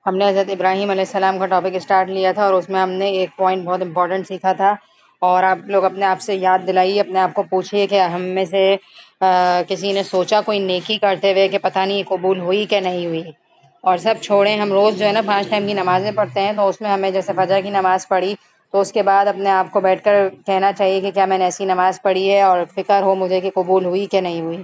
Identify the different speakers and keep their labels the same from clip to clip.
Speaker 1: ہم نے حضرت ابراہیم علیہ السلام کا ٹاپک اسٹارٹ لیا تھا، اور اس میں ہم نے ایک پوائنٹ بہت امپورٹنٹ سیکھا تھا، اور آپ لوگ اپنے آپ سے یاد دلائیے، اپنے آپ کو پوچھیے کہ ہم میں سے کسی نے سوچا کوئی نیکی کرتے ہوئے کہ پتہ نہیں قبول ہوئی کہ نہیں ہوئی؟ اور سب چھوڑیں، ہم روز جو ہے نا 5 ٹائم کی نمازیں پڑھتے ہیں، تو اس میں ہمیں جیسے فجر کی نماز پڑھی تو اس کے بعد اپنے آپ کو بیٹھ کر کہنا چاہیے کہ کیا میں نے ایسی نماز پڑھی ہے اور فکر ہو مجھے کہ قبول ہوئی کہ نہیں ہوئی۔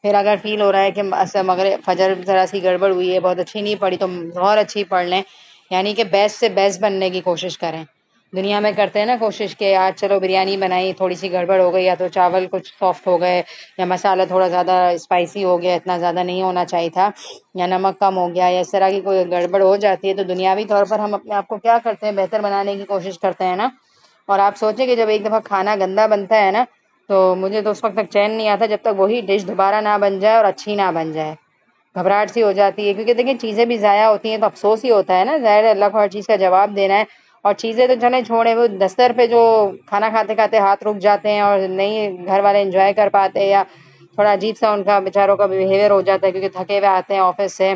Speaker 1: پھر اگر فیل ہو رہا ہے کہ مغرب فجر ذرا سی گڑبڑ ہوئی ہے، بہت اچھی نہیں پڑھی، تو ظہر اچھی پڑھ لیں، یعنی کہ بیسٹ سے بیسٹ بننے کی کوشش کریں۔ دنیا میں کرتے ہیں نا کوشش کہ آج چلو بریانی بنائی، تھوڑی سی گڑبڑ ہو گئی، یا تو چاول کچھ سافٹ ہو گئے، یا مسالہ تھوڑا زیادہ اسپائسی ہو گیا، اتنا زیادہ نہیں ہونا چاہیے تھا، یا نمک کم ہو گیا، یا اس طرح کی کوئی گڑبڑ ہو جاتی ہے، تو دنیاوی طور پر ہم اپنے آپ کو کیا کرتے ہیں، بہتر بنانے کی کوشش کرتے ہیں نا۔ اور آپ سوچیں کہ جب ایک دفعہ کھانا گندا بنتا ہے نا، تو مجھے تو اس وقت تک چین نہیں آتا جب تک وہی ڈش دوبارہ نہ بن جائے اور اچھی نہ بن جائے۔ گھبراہٹ سی ہو جاتی ہے، کیونکہ دیکھیں چیزیں بھی ضائع ہوتی ہیں تو افسوس ہی ہوتا ہے نا، ظاہر ہے اللہ کو ہر چیز کا جواب دینا ہے، اور چیزیں تو چلیں چھوڑیں، وہ دستر پہ جو کھانا کھاتے کھاتے ہاتھ رک جاتے ہیں اور نہیں گھر والے انجوائے کر پاتے، یا تھوڑا عجیب سا ان کا بیچاروں کا بیہیویئر ہو جاتا ہے کیونکہ تھکے ہوئے آتے ہیں آفس سے،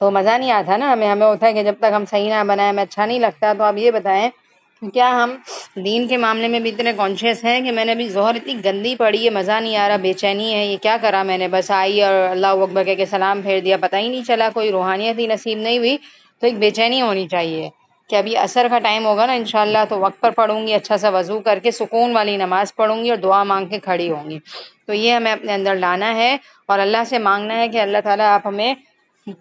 Speaker 1: تو مزہ نہیں آتا نا ہمیں ہوتا ہے کہ جب تک ہم صحیح نہ بنائیں ہمیں اچھا نہیں لگتا۔ تو آپ یہ بتائیں کیا ہم دین کے معاملے میں بھی اتنے کانشیس ہیں کہ میں نے ابھی ظہر اتنی گندی پڑھی ہے، مزہ نہیں آ رہا، بے چینی ہے، یہ کیا کرا میں نے، بس آئی اور اللہ اکبر کہہ کے سلام پھیر دیا، پتہ ہی نہیں چلا، کوئی روحانیت ہی نصیب نہیں ہوئی، تو ایک بے چینی ہونی چاہیے کہ ابھی عصر کا ٹائم ہوگا نا انشاءاللہ تو وقت پر پڑھوں گی، اچھا سا وضو کر کے سکون والی نماز پڑھوں گی اور دعا مانگ کے کھڑی ہوں گی۔ تو یہ ہمیں اپنے اندر لانا ہے اور اللہ سے مانگنا ہے کہ اللہ تعالیٰ آپ ہمیں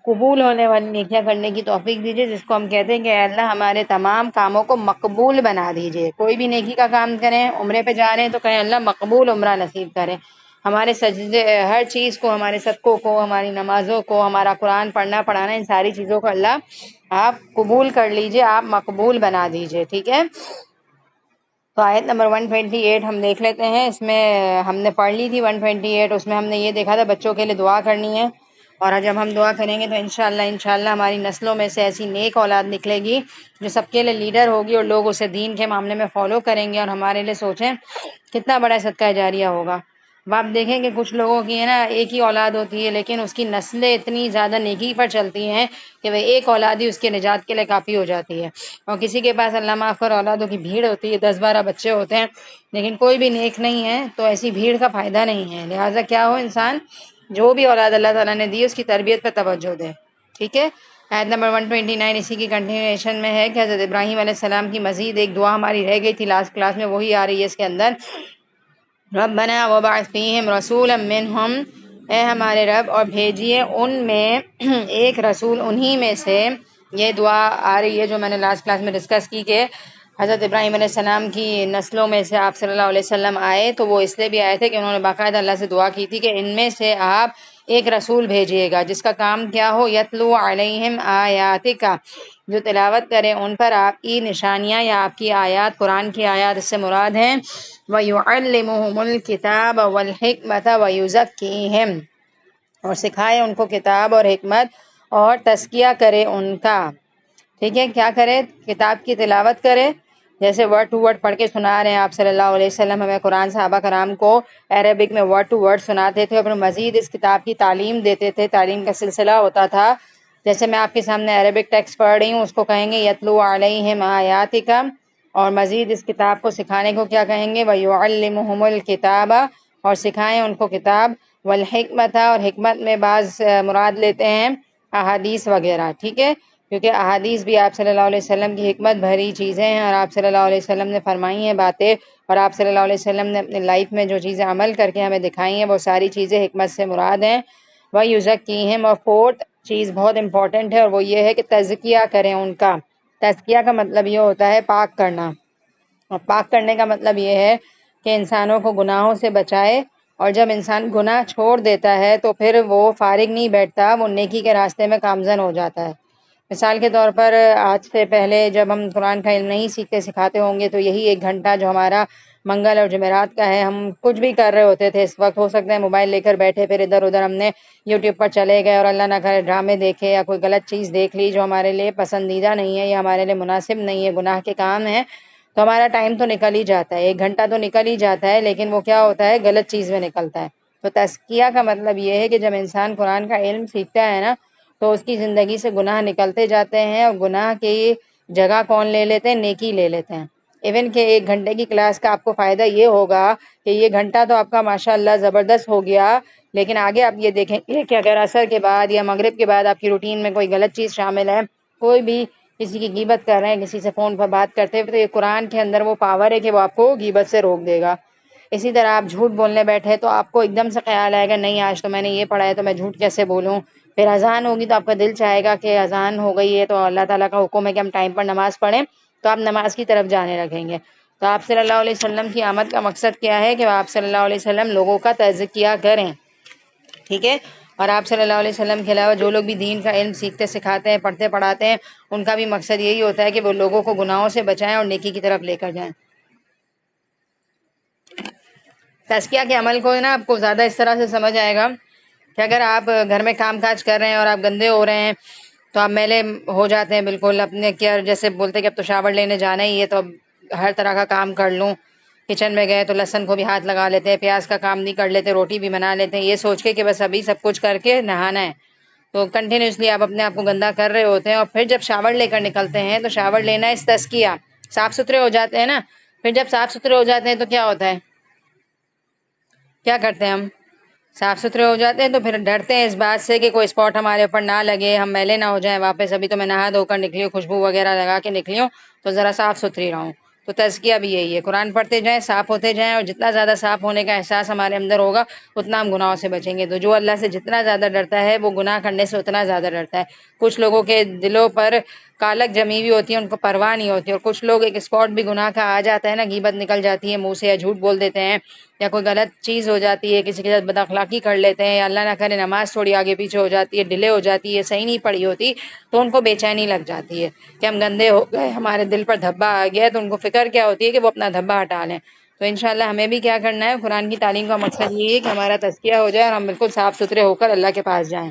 Speaker 1: قبول ہونے والی نیکیاں کرنے کی توفیق دیجیے، جس کو ہم کہتے ہیں کہ اے اللہ ہمارے تمام کاموں کو مقبول بنا دیجیے۔ کوئی بھی نیکی کا کام کریں، عمرے پہ جا رہے ہیں تو کہیں اللہ مقبول عمرہ نصیب کریں، ہمارے سجدے، ہر چیز کو، ہمارے صدقوں کو، ہماری نمازوں کو، ہمارا قرآن پڑھنا پڑھانا، ان ساری چیزوں کو اللہ آپ قبول کر لیجیے، آپ مقبول بنا دیجیے، ٹھیک ہے۔ تو آیت نمبر 128 ہم دیکھ لیتے ہیں، اس میں ہم نے پڑھ لی تھی 128، اس میں ہم نے یہ دیکھا تھا بچوں کے لیے دعا کرنی ہے، اور جب ہم دعا کریں گے تو انشاءاللہ ہماری نسلوں میں سے ایسی نیک اولاد نکلے گی جو سب کے لیے لیڈر ہوگی، اور لوگ اسے دین کے معاملے میں فالو کریں گے، اور ہمارے لیے سوچیں کتنا بڑا صدقہ جاریہ ہوگا۔ اب آپ دیکھیں کہ کچھ لوگوں کی ہے نا ایک ہی اولاد ہوتی ہے، لیکن اس کی نسلیں اتنی زیادہ نیکی پر چلتی ہیں کہ وہ ایک اولاد ہی اس کے نجات کے لیے کافی ہو جاتی ہے، اور کسی کے پاس اللہ معاف کر اولادوں کی بھیڑ ہوتی ہے، 10-12 بچے ہوتے ہیں لیکن کوئی بھی نیک نہیں ہے، تو ایسی بھیڑ کا فائدہ نہیں ہے۔ لہٰذا کیا ہو، انسان جو بھی اولاد اللہ تعالیٰ نے دی اس کی تربیت پہ توجہ دے، ٹھیک ہے۔ آیت نمبر 129 اسی کی کنٹینیوشن میں ہے کہ حضرت ابراہیم علیہ السلام کی مزید ایک دعا ہماری رہ گئی تھی لاسٹ کلاس میں، وہی آ رہی ہے اس کے اندر، ربنا وبعث فیہم رسولا منہم، اے ہمارے رب اور بھیجیے ان میں ایک رسول انہی میں سے۔ یہ دعا آ رہی ہے جو میں نے لاسٹ کلاس میں ڈسکس کی کہ حضرت ابراہیم علیہ السلام کی نسلوں میں سے آپ صلی اللہ علیہ وسلم آئے، تو وہ اس لیے بھی آئے تھے کہ انہوں نے باقاعدہ اللہ سے دعا کی تھی کہ ان میں سے آپ ایک رسول بھیجیے گا جس کا کام کیا ہو، یتلو علیہم آیاتک، جو تلاوت کرے ان پر آپ کی نشانیاں یا آپ کی آیات، قرآن کی آیات اس سے مراد ہیں، وَيُعَلِّمُهُمُ الْكِتَابَ وَالْحِکْمَةَ وَيُزَکِّیہم، اور سکھائے ان کو کتاب اور حکمت اور تزکیہ کرے ان کا، ٹھیک ہے۔ کیا کرے؟ کتاب کی تلاوت کرے، جیسے ورڈ ٹو ورڈ پڑھ کے سنا رہے ہیں آپ صلی اللہ علیہ وسلم ہمیں قرآن، صحابہ کرام کو عربک میں ورڈ ٹو ورڈ سناتے تھے، اور پھر مزید اس کتاب کی تعلیم دیتے تھے، تعلیم کا سلسلہ ہوتا تھا۔ جیسے میں آپ کے سامنے عربک ٹیکسٹ پڑھ رہی ہوں، اس کو کہیں گے یتلو علیہم آیاتک، اور مزید اس کتاب کو سکھانے کو کیا کہیں گے، وَيُعَلِّمُهُمُ الْكِتَابَ، اور سکھائیں ان کو کتاب، والحکمت، اور حکمت میں بعض مراد لیتے ہیں احادیث وغیرہ، ٹھیک ہے، کیونکہ احادیث بھی آپ صلی اللہ علیہ وسلم کی حکمت بھری چیزیں ہیں، اور آپ صلی اللہ علیہ وسلم نے فرمائی ہیں باتیں، اور آپ صلی اللہ علیہ وسلم نے اپنی لائف میں جو چیزیں عمل کر کے ہمیں دکھائی ہیں وہ ساری چیزیں حکمت سے مراد ہیں۔ وَيُزَکِّیہم، اور فورتھ چیز بہت امپورٹنٹ ہے، اور وہ یہ ہے کہ تزکیہ کریں ان کا۔ تزکیہ کا مطلب یہ ہوتا ہے پاک کرنا، اور پاک کرنے کا مطلب یہ ہے کہ انسانوں کو گناہوں سے بچائے، اور جب انسان گناہ چھوڑ دیتا ہے تو پھر وہ فارغ نہیں بیٹھتا، وہ نیکی کے راستے میں گامزن ہو جاتا ہے۔ مثال کے طور پر آج سے پہلے جب ہم قرآن کا علم نہیں سیکھتے سکھاتے ہوں گے تو یہی 1 گھنٹہ جو ہمارا منگل اور جمعرات کا ہے، ہم کچھ بھی کر رہے ہوتے تھے، اس وقت ہو سکتا ہے موبائل لے کر بیٹھے، پھر ادھر ادھر ہم نے یوٹیوب پر چلے گئے اور اللہ نہ کرے ڈرامے دیکھے یا کوئی غلط چیز دیکھ لی جو ہمارے لیے پسندیدہ نہیں ہے یا ہمارے لیے مناسب نہیں ہے، گناہ کے کام ہے، تو ہمارا ٹائم تو نکل ہی جاتا ہے، 1 گھنٹہ تو نکل ہی جاتا ہے، لیکن وہ کیا ہوتا ہے، غلط چیز میں نکلتا ہے۔ تو تزکیہ کا مطلب یہ ہے کہ جب انسان قرآن کا علم سیکھتا ہے نا، تو اس کی زندگی سے گناہ نکلتے جاتے ہیں، اور گناہ کی جگہ کون لے لیتے ہیں؟ نیکی لے لیتے ہیں۔ ایون کہ 1 گھنٹے کی کلاس کا آپ کو فائدہ یہ ہوگا کہ یہ گھنٹہ تو آپ کا ماشاءاللہ زبردست ہو گیا، لیکن آگے آپ یہ دیکھیں گے کہ اگر عصر کے بعد یا مغرب کے بعد آپ کی روٹین میں کوئی غلط چیز شامل ہے، کوئی بھی کسی کی غیبت کر رہے ہیں، کسی سے فون پر بات کرتے ہوئے، تو یہ قرآن کے اندر وہ پاور ہے کہ وہ آپ کو غیبت سے روک دے گا۔ اسی طرح آپ جھوٹ بولنے بیٹھے تو آپ کو ایک دم سے خیال آئے گا نہیں آج تو میں نے یہ پڑھا ہے تو میں جھوٹ کیسے بولوں۔ پھر اذان ہوگی تو آپ کا دل چاہے گا کہ اذان ہو گئی ہے تو اللہ تعالیٰ کا حکم ہے کہ ہم ٹائم پر نماز پڑھیں، تو آپ نماز کی طرف جانے لگیں گے۔ تو آپ صلی اللہ علیہ وسلم کی آمد کا مقصد کیا ہے کہ آپ صلی اللہ علیہ وسلم لوگوں کا تزکیہ کریں، ٹھیک ہے؟ اور آپ صلی اللہ علیہ وسلم کے علاوہ جو لوگ بھی دین کا علم سیکھتے سکھاتے ہیں، پڑھتے پڑھاتے ہیں، ان کا بھی مقصد یہی ہوتا ہے کہ وہ لوگوں کو گناہوں سے بچائیں اور نیکی کی طرف لے کر جائیں۔ تزکیہ کے عمل کو نا آپ کو زیادہ اس طرح سے سمجھ آئے گا کہ اگر آپ گھر میں کام کاج کر رہے ہیں اور آپ گندے ہو رہے ہیں تو آپ میلے ہو جاتے ہیں بالکل، اپنے کیا جیسے بولتے کہ اب تو شاور لینے جانا ہی ہے تو اب ہر طرح کا کام کر لوں، کچن میں گئے تو لہسن کو بھی ہاتھ لگا لیتے ہیں، پیاز کا کام نہیں کر لیتے، روٹی بھی بنا لیتے ہیں، یہ سوچ کے کہ بس ابھی سب کچھ کر کے نہانا ہے، تو کنٹینیوسلی آپ اپنے آپ کو گندا کر رہے ہوتے ہیں۔ اور پھر جب شاور لے کر نکلتے ہیں تو شاور لینا اس تزکیہ، صاف ستھرے ہو جاتے ہیں نا، پھر جب صاف ستھرے ہو جاتے ہیں تو کیا ہوتا ہے، کیا کرتے ہیں ہم؟ صاف ستھرے ہو جاتے ہیں تو پھر ڈرتے ہیں اس بات سے کہ کوئی اسپاٹ ہمارے اوپر نہ لگے، ہم میلے نہ ہو جائیں واپس، ابھی تو میں نہا دھو کر نکلی ہوں، خوشبو وغیرہ لگا کے نکلی ہوں تو ذرا صاف ستھری رہوں۔ تو تزکیہ بھی یہی ہے، قرآن پڑھتے جائیں، صاف ہوتے جائیں، اور جتنا زیادہ صاف ہونے کا احساس ہمارے اندر ہوگا اتنا ہم گناہوں سے بچیں گے۔ تو جو اللہ سے جتنا زیادہ ڈرتا ہے وہ گناہ کرنے سے اتنا زیادہ ڈرتا ہے۔ کچھ لوگوں کے دلوں پر کالک جمی ہوئی ہوتی ہے، ان کو پرواہ نہیں ہوتی، اور کچھ لوگ ایک اسپاٹ بھی گناہ کا آ جاتا ہے نا، غیبت نکل جاتی ہے منہ سے، یا جھوٹ بول دیتے ہیں، یا کوئی غلط چیز ہو جاتی ہے، کسی کے ساتھ بد اخلاقی کر لیتے ہیں، یا اللہ نہ کرے نماز تھوڑی آگے پیچھے ہو جاتی ہے، ڈیلے ہو جاتی ہے، صحیح نہیں پڑھی ہوتی، تو ان کو بے چینی لگ جاتی ہے کہ ہم گندے ہو گئے، ہمارے دل پر دھبا آ گیا ہے، تو ان کو فکر کیا ہوتی ہے کہ وہ اپنا دھبا ہٹا لیں۔ تو انشاءاللہ ہمیں بھی کیا کرنا ہے، قرآن کی تعلیم کا مقصد یہ ہے کہ ہمارا تزکیہ ہو جائے اور ہم بالکل صاف ستھرے ہو کر اللہ کے پاس جائیں۔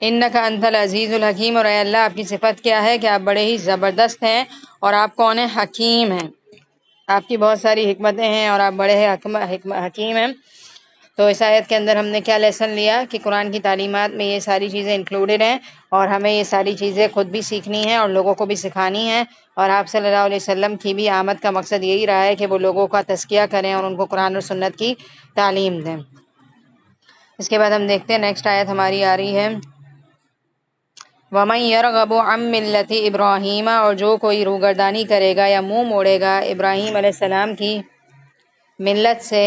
Speaker 1: انک انت العزیز الحکیم، اور اے اللہ آپ کی صفت کیا ہے کہ آپ بڑے ہی زبردست ہیں، اور آپ کون ہیں؟ حکیم ہیں، آپ کی بہت ساری حکمتیں ہیں اور آپ بڑے حکیم ہیں۔ تو اس آیت کے اندر ہم نے کیا لیسن لیا کہ قرآن کی تعلیمات میں یہ ساری چیزیں انکلوڈڈ ہیں، اور ہمیں یہ ساری چیزیں خود بھی سیکھنی ہیں اور لوگوں کو بھی سکھانی ہیں، اور آپ صلی اللہ علیہ وسلم کی بھی آمد کا مقصد یہی رہا ہے کہ وہ لوگوں کا تزکیہ کریں اور ان کو قرآن اور سنت کی تعلیم دیں۔ اس کے بعد ہم دیکھتے ہیں نیکسٹ آیت ہماری آ رہی ہے، وَمَن يَرْغَبُ عَن مِّلَّةِ ابراہیم، اور جو کوئی روگردانی کرے گا یا منہ موڑے گا ابراہیم علیہ السلام کی ملت سے،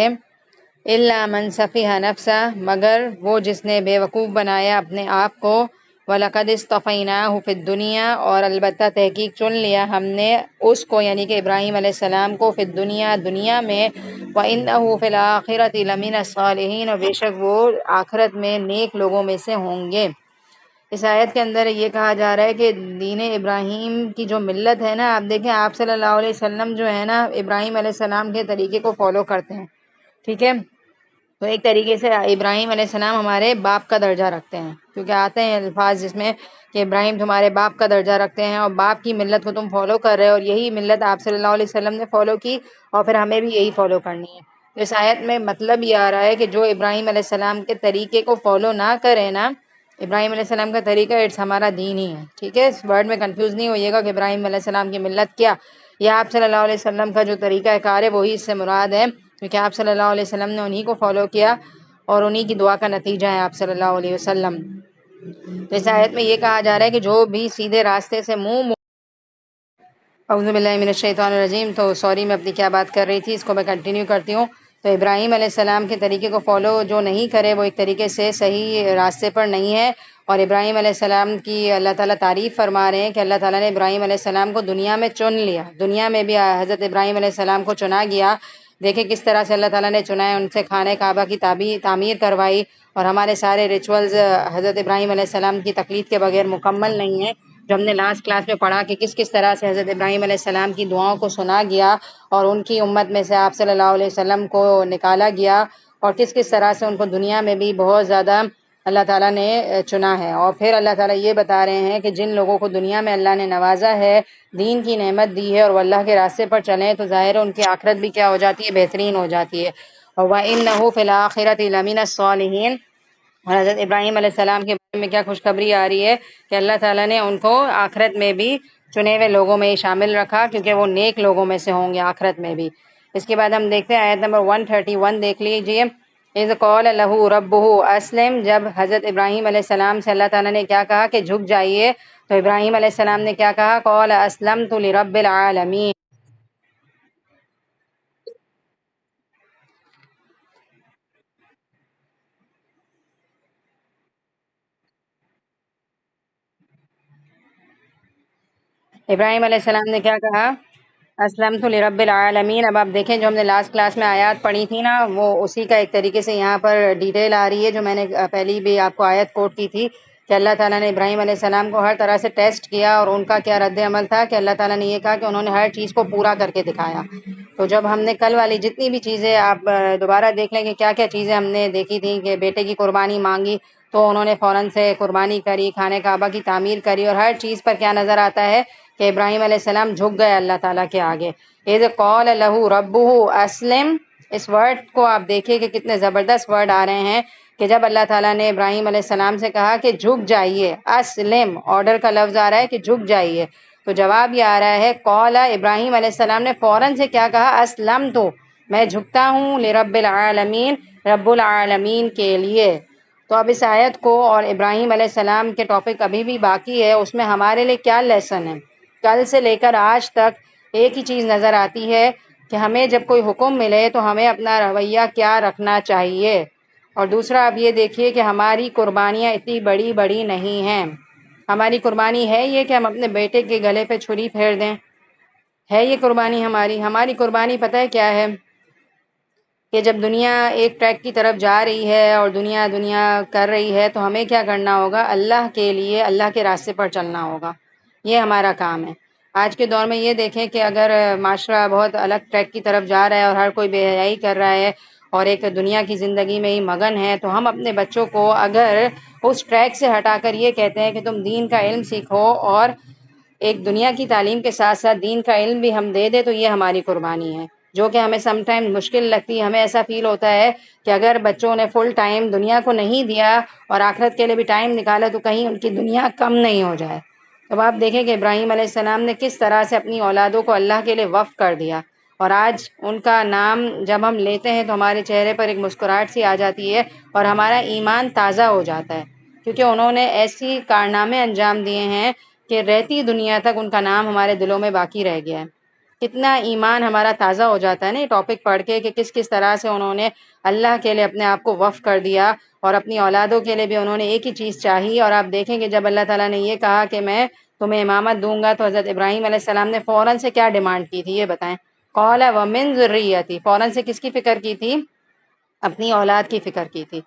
Speaker 1: إِلَّا مَن سَفِهَ نَفْسَهُ، مگر وہ جس نے بے وقوف بنایا اپنے آپ کو، وَلَقَدِ اصْطَفَيْنَاهُ فِي الدُّنْيَا، اور البتہ تحقیق چن لیا ہم نے اس کو یعنی کہ ابراہیم علیہ السلام کو، فی الدنیا دنیا میں، وَإِنَّهُ فِي الْآخِرَةِ لَمِنَ الصَّالِحِينَ، اور بے شک وہ آخرت میں نیک لوگوں میں سے ہوں گے۔ اس آیت کے اندر یہ کہا جا رہا ہے کہ دین ابراہیم کی جو ملت ہے نا، آپ دیکھیں آپ صلی اللہ علیہ وسلم جو ہے نا ابراہیم علیہ السلام کے طریقے کو فالو کرتے ہیں، ٹھیک ہے؟ تو ایک طریقے سے ابراہیم علیہ السلام ہمارے باپ کا درجہ رکھتے ہیں، کیونکہ آتے ہیں الفاظ جس میں کہ ابراہیم تمہارے باپ کا درجہ رکھتے ہیں، اور باپ کی ملت کو تم فالو کر رہے ہو، اور یہی ملت آپ صلی اللہ علیہ وسلم نے فالو کی، اور پھر ہمیں بھی یہی فالو کرنی ہے۔ تو اس آیت میں مطلب یہ آ رہا ہے کہ جو ابراہیم علیہ السلام کے طریقے کو فالو نہ کرے نا، ابراہیم علیہ السلام کا طریقہ اٹس ہمارا دین ہی ہے، ٹھیک ہے؟ اس ورڈ میں کنفیوز نہیں ہوئیے گا کہ ابراہیم علیہ السلام کی ملت کیا، یا آپ صلی اللہ علیہ وسلم کا جو طریقہ کار ہے وہی اس سے مراد ہے، کیونکہ آپ صلی اللہ علیہ وسلم نے انہی کو فالو کیا، اور انہی کی دعا کا نتیجہ ہے آپ صلی اللہ علیہ وسلم۔ تو اس آیت میں یہ کہا جا رہا ہے کہ جو بھی سیدھے راستے سے اعوذ باللہ من الشیطان الرجیم، تو سوری میں اپنی کیا بات کر رہی تھی، اس کو میں کنٹینیو کرتی ہوں۔ تو ابراہیم علیہ السلام کے طریقے کو فالو جو نہیں کرے وہ ایک طریقے سے صحیح راستے پر نہیں ہے، اور ابراہیم علیہ السلام کی اللہ تعالیٰ تعریف فرما رہے ہیں کہ اللہ تعالیٰ نے ابراہیم علیہ السلام کو دنیا میں چن لیا، دنیا میں بھی حضرت ابراہیم علیہ السلام کو چنا گیا۔ دیکھیں کس طرح سے اللہ تعالیٰ نے چنا ہے، ان سے خانہ کعبہ کی تعمیر کروائی، اور ہمارے سارے ریچولز حضرت ابراہیم علیہ السلام کی تقلید کے بغیر مکمل نہیں ہیں، جو ہم نے لاسٹ کلاس میں پڑھا کہ کس کس طرح سے حضرت ابراہیم علیہ السلام کی دعاؤں کو سنا گیا، اور ان کی امت میں سے آپ صلی اللہ علیہ وسلم کو نکالا گیا، اور کس کس طرح سے ان کو دنیا میں بھی بہت زیادہ اللہ تعالیٰ نے چنا ہے۔ اور پھر اللہ تعالیٰ یہ بتا رہے ہیں کہ جن لوگوں کو دنیا میں اللہ نے نوازا ہے، دین کی نعمت دی ہے، اور وہ اللہ کے راستے پر چلیں، تو ظاہر ہے ان کی آخرت بھی کیا ہو جاتی ہے؟ بہترین ہو جاتی ہے۔ وَإِنَّهُ فِي الْآخِرَةِ لَمِنَ الصَّالِحِينَ، اور حضرت ابراہیم علیہ السلام کے بارے میں کیا خوشخبری آ رہی ہے کہ اللہ تعالیٰ نے ان کو آخرت میں بھی چنے ہوئے لوگوں میں ہی شامل رکھا، کیونکہ وہ نیک لوگوں میں سے ہوں گے آخرت میں بھی۔ اس کے بعد ہم دیکھتے ہیں آیت نمبر 131 دیکھ لیجئے۔ اذ قال لہ ربہ اسلم، جب حضرت ابراہیم علیہ السلام سے اللہ تعالیٰ نے کیا کہا کہ جھک جائیے، تو ابراہیم علیہ السلام نے کیا کہا؟ قال اسلمت لرب العالمین۔ ابراہیم علیہ السلام نے کیا کہا؟ اسلمت لرب العالمین۔ اب آپ دیکھیں جو ہم نے لاسٹ کلاس میں آیات پڑھی تھی نا، وہ اسی کا ایک طریقے سے یہاں پر ڈیٹیل آ رہی ہے، جو میں نے پہلی بھی آپ کو آیت کوٹ کی تھی کہ اللہ تعالیٰ نے ابراہیم علیہ السلام کو ہر طرح سے ٹیسٹ کیا، اور ان کا کیا رد عمل تھا کہ اللہ تعالیٰ نے یہ کہا کہ انہوں نے ہر چیز کو پورا کر کے دکھایا۔ تو جب ہم نے کل والی جتنی بھی چیزیں، آپ دوبارہ دیکھ لیں کہ کیا کیا چیزیں ہم نے دیکھی تھیں، کہ بیٹے کی قربانی مانگی تو انہوں نے فوراً سے قربانی کری، خانہ کعبہ کی تعمیر کری، اور ہر چیز پر کیا نظر آتا ہے کہ ابراہیم علیہ السلام جھک گئے اللہ تعالیٰ کے آگے۔ اذ قال لہ ربہ اسلم، اس ورڈ کو آپ دیکھیے کہ کتنے زبردست ورڈ آ رہے ہیں، کہ جب اللہ تعالیٰ نے ابراہیم علیہ السلام سے کہا کہ جھک جائیے، اسلم آرڈر کا لفظ آ رہا ہے کہ جھک جائیے، تو جواب یہ آ رہا ہے قال، ابراہیم علیہ السلام نے فوراً سے کیا کہا؟ اسلم، تو میں جھکتا ہوں، لرب العالمین، رب العالمین کے لیے۔ تو اب اس آیت کو اور ابراہیم علیہ السلام کے ٹاپک ابھی بھی باقی ہے، اس میں ہمارے لیے کیا لیسن ہے؟ کل سے لے کر آج تک ایک ہی چیز نظر آتی ہے کہ ہمیں جب کوئی حکم ملے تو ہمیں اپنا رویہ کیا رکھنا چاہیے۔ اور دوسرا آپ یہ دیکھیے کہ ہماری قربانیاں اتنی بڑی بڑی نہیں ہیں۔ ہماری قربانی ہے یہ کہ ہم اپنے بیٹے کے گلے پہ چھری پھیر دیں؟ ہے یہ قربانی ہماری؟ ہماری قربانی پتہ ہے کیا ہے؟ کہ جب دنیا ایک ٹریک کی طرف جا رہی ہے اور دنیا دنیا کر رہی ہے، تو ہمیں کیا کرنا ہوگا؟ اللہ کے لیے، اللہ کے راستے پر چلنا ہوگا، یہ ہمارا کام ہے۔ آج کے دور میں یہ دیکھیں کہ اگر معاشرہ بہت الگ ٹریک کی طرف جا رہا ہے اور ہر کوئی بے حیائی کر رہا ہے اور ایک دنیا کی زندگی میں ہی مگن ہے، تو ہم اپنے بچوں کو اگر اس ٹریک سے ہٹا کر یہ کہتے ہیں کہ تم دین کا علم سیکھو، اور ایک دنیا کی تعلیم کے ساتھ ساتھ دین کا علم بھی ہم دے دیں، تو یہ ہماری قربانی ہے، جو کہ ہمیں سم ٹائم مشکل لگتی ہے۔ ہمیں ایسا فیل ہوتا ہے کہ اگر بچوں نے فل ٹائم دنیا کو نہیں دیا اور آخرت کے لیے بھی ٹائم نکالا، تو کہیں ان کی دنیا کم نہیں ہو جائے۔ اب آپ دیکھیں کہ ابراہیم علیہ السلام نے کس طرح سے اپنی اولادوں کو اللہ کے لیے وقف کر دیا، اور آج ان کا نام جب ہم لیتے ہیں تو ہمارے چہرے پر ایک مسکراہٹ سی آ جاتی ہے، اور ہمارا ایمان تازہ ہو جاتا ہے، کیونکہ انہوں نے ایسی کارنامے انجام دیے ہیں کہ رہتی دنیا تک ان کا نام ہمارے دلوں میں باقی رہ گیا ہے۔ کتنا ایمان ہمارا تازہ ہو جاتا ہے نا یہ ٹاپک پڑھ کے، کہ کس کس طرح سے انہوں نے اللہ کے لیے اپنے آپ کو وقف کر دیا، اور اپنی اولادوں کے لیے بھی انہوں نے ایک ہی چیز چاہی۔ اور آپ دیکھیں کہ جب اللہ تعالیٰ نے یہ کہا کہ میں تمہیں امامت دوں گا، تو حضرت ابراہیم علیہ السلام نے فوراً سے کیا ڈیمانڈ کی تھی یہ بتائیں؟ قال ومن ذریتی، فوراً سے کس کی فکر کی تھی؟ اپنی اولاد کی فکر کی تھی۔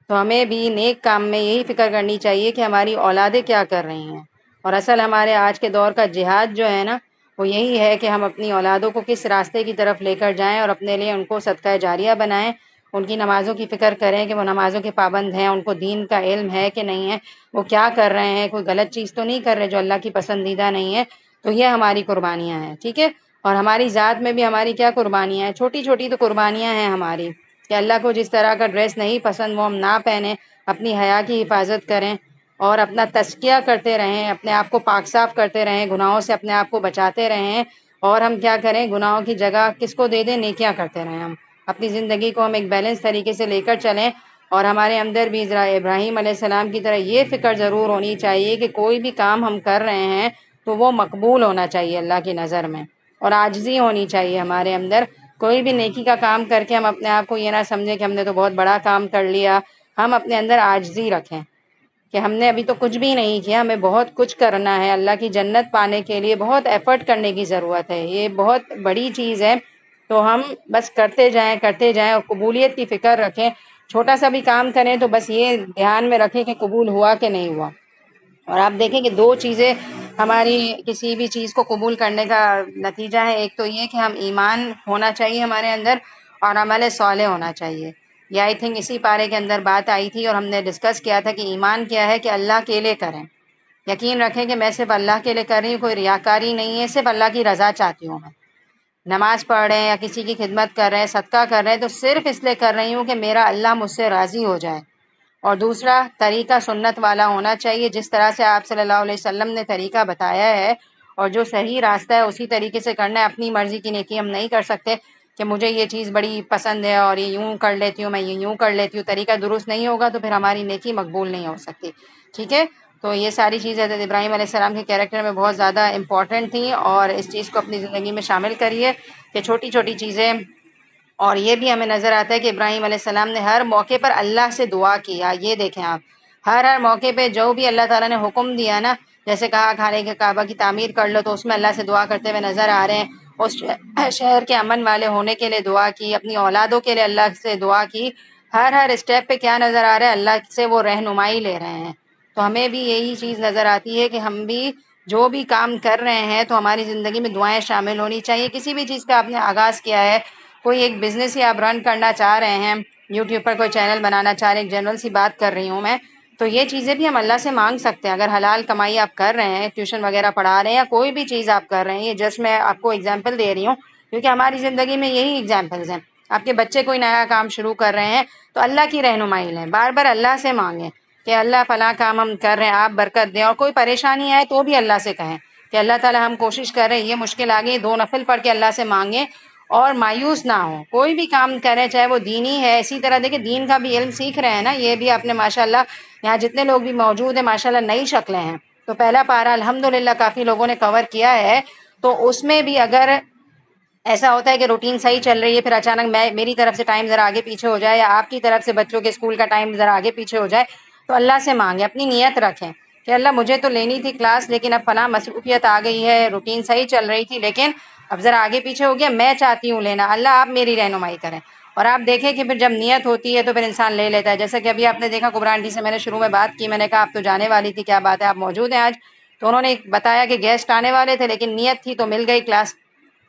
Speaker 1: تو ہمیں بھی نیک کام میں یہی فکر کرنی چاہیے کہ ہماری اولادیں کیا کر رہی ہیں، اور اصل ہمارے آج کے دور کا جہاد جو ہے نا، وہ یہی ہے کہ ہم اپنی اولادوں کو کس راستے کی طرف لے کر جائیں، اور اپنے لیے ان کو صدقہ جاریہ بنائیں، ان کی نمازوں کی فکر کریں کہ وہ نمازوں کے پابند ہیں، ان کو دین کا علم ہے کہ نہیں ہے، وہ کیا کر رہے ہیں، کوئی غلط چیز تو نہیں کر رہے جو اللہ کی پسندیدہ نہیں ہے۔ تو یہ ہماری قربانیاں ہیں، ٹھیک ہے؟ اور ہماری ذات میں بھی ہماری کیا قربانیاں ہیں؟ چھوٹی چھوٹی تو قربانیاں ہیں ہماری، کہ اللہ کو جس طرح کا ڈریس نہیں پسند وہ ہم نہ پہنیں، اپنی حیا کی حفاظت کریں، اور اپنا تزکیہ کرتے رہیں، اپنے آپ کو پاک صاف کرتے رہیں، گناہوں سے اپنے آپ کو بچاتے رہیں، اور ہم کیا کریں؟ گناہوں کی جگہ کس کو دے دیں؟ نیکیاں کرتے رہیں۔ ہم اپنی زندگی کو ہم ایک بیلنس طریقے سے لے کر چلیں، اور ہمارے اندر بھی ابراہیم علیہ السلام کی طرح یہ فکر ضرور ہونی چاہیے کہ کوئی بھی کام ہم کر رہے ہیں تو وہ مقبول ہونا چاہیے اللہ کی نظر میں، اور عاجزی ہونی چاہیے ہمارے اندر۔ کوئی بھی نیکی کا کام کر کے ہم اپنے آپ کو یہ نہ سمجھیں کہ ہم نے تو بہت بڑا کام کر لیا۔ ہم اپنے اندر عاجزی رکھیں کہ ہم نے ابھی تو کچھ بھی نہیں کیا، ہمیں بہت کچھ کرنا ہے، اللہ کی جنت پانے کے لیے بہت ایفرٹ کرنے کی ضرورت ہے، یہ بہت بڑی چیز ہے۔ تو ہم بس کرتے جائیں اور قبولیت کی فکر رکھیں۔ چھوٹا سا بھی کام کریں تو بس یہ دھیان میں رکھیں کہ قبول ہوا کہ نہیں ہوا۔ اور آپ دیکھیں کہ دو چیزیں ہماری کسی بھی چیز کو قبول کرنے کا نتیجہ ہے، ایک تو یہ کہ ہم ایمان ہونا چاہیے ہمارے اندر، اور عمل صالح ہونا چاہیے۔ یہ آئی تھنک اسی پارے کے اندر بات آئی تھی، اور ہم نے ڈسکس کیا تھا کہ ایمان کیا ہے، کہ اللہ کے لیے کریں، یقین رکھیں کہ میں صرف اللہ کے لیے کر رہی ہوں، کوئی ریاکاری نہیں ہے، صرف اللہ کی رضا چاہتی ہوں میں۔ نماز پڑھ رہے ہیں یا کسی کی خدمت کر رہے ہیں، صدقہ کر رہے ہیں، تو صرف اس لیے کر رہی ہوں کہ میرا اللہ مجھ سے راضی ہو جائے، اور دوسرا طریقہ سنت والا ہونا چاہیے، جس طرح سے آپ صلی اللہ علیہ وسلم نے طریقہ بتایا ہے اور جو صحیح راستہ ہے اسی طریقے سے کرنا ہے۔ اپنی مرضی کی نیکی ہم نہیں کر سکتے کہ مجھے یہ چیز بڑی پسند ہے اور یہ یوں کر لیتی ہوں، میں یہ یوں کر لیتی ہوں، طریقہ درست نہیں ہوگا تو پھر ہماری نیکی مقبول نہیں ہو سکتی، ٹھیک ہے؟ تو یہ ساری چیزیں حضرت ابراہیم علیہ السلام کے کیریکٹر میں بہت زیادہ امپورٹنٹ تھیں، اور اس چیز کو اپنی زندگی میں شامل کریے کہ چھوٹی چھوٹی چیزیں۔ اور یہ بھی ہمیں نظر آتا ہے کہ ابراہیم علیہ السلام نے ہر موقع پر اللہ سے دعا کیا، یہ دیکھیں آپ، ہر موقع پہ جو بھی اللہ تعالیٰ نے حکم دیا نا، جیسے کہا کھانے کے کعبہ کی تعمیر کر لو، تو اس میں اللہ سے دعا کرتے ہوئے نظر آ رہے ہیں۔ اس شہر کے امن والے ہونے کے لیے دعا کی، اپنی اولادوں کے لیے اللہ سے دعا کی، ہر اسٹیپ پہ کیا نظر آ رہا ہے؟ اللہ سے وہ رہنمائی لے رہے ہیں۔ تو ہمیں بھی یہی چیز نظر آتی ہے کہ ہم بھی جو بھی کام کر رہے ہیں تو ہماری زندگی میں دعائیں شامل ہونی چاہیے۔ کسی بھی چیز کا آپ نے آغاز کیا ہے، کوئی ایک بزنس ہی آپ رن کرنا چاہ رہے ہیں، یوٹیوب پر کوئی چینل بنانا چاہ رہے ہیں، ایک جنرل سی بات کر رہی ہوں میں، تو یہ چیزیں بھی ہم اللہ سے مانگ سکتے ہیں۔ اگر حلال کمائی آپ کر رہے ہیں، ٹیوشن وغیرہ پڑھا رہے ہیں، یا کوئی بھی چیز آپ کر رہے ہیں، یہ جسٹ میں آپ کو اگزامپل دے رہی ہوں کیونکہ ہماری زندگی میں یہی اگزامپلز ہیں۔ آپ کے بچے کوئی نیا کام شروع کر رہے ہیں تو اللہ کی رہنمائی لیں، بار بار اللہ سے مانگیں کہ اللہ فلاں کام ہم کر رہے ہیں، آپ برکت دیں، اور کوئی پریشانی آئے تو بھی اللہ سے کہیں کہ اللہ تعالیٰ ہم کوشش کر رہے ہیں، یہ مشکل آ گئی، 2 نفل پڑھ کے اللہ سے مانگیں اور مایوس نہ ہوں۔ کوئی بھی کام کریں چاہے وہ دینی ہے، اسی طرح دیکھیں دین کا بھی علم سیکھ رہے ہیں نا، یہ بھی آپ نے ماشاءاللہ یہاں جتنے لوگ بھی موجود ہیں ماشاءاللہ نئی شکلیں ہیں، تو پہلا پارہ الحمدللہ کافی لوگوں نے کور کیا ہے، تو اس میں بھی اگر ایسا ہوتا ہے کہ روٹین صحیح چل رہی ہے، پھر اچانک میری طرف سے ٹائم ذرا آگے پیچھے ہو جائے، یا آپ کی طرف سے بچوں کے اسکول کا ٹائم ذرا آگے پیچھے ہو جائے، تو اللہ سے مانگیں، اپنی نیت رکھیں کہ اللہ مجھے تو لینی تھی کلاس، لیکن اب فلاں مصروفیت آ گئی ہے، روٹین صحیح چل رہی تھی لیکن اب ذرا آگے پیچھے ہو گیا، میں چاہتی ہوں لینا، اللہ آپ میری رہنمائی کریں۔ اور آپ دیکھیں کہ پھر جب نیت ہوتی ہے تو پھر انسان لے لیتا ہے، جیسا کہ ابھی آپ نے دیکھا کبرا آنٹی سے میں نے شروع میں بات کی، میں نے کہا آپ تو جانے والی تھی، کیا بات ہے آپ موجود ہیں آج؟ تو انہوں نے بتایا کہ گیسٹ آنے والے تھے لیکن نیت تھی تو مل گئی کلاس۔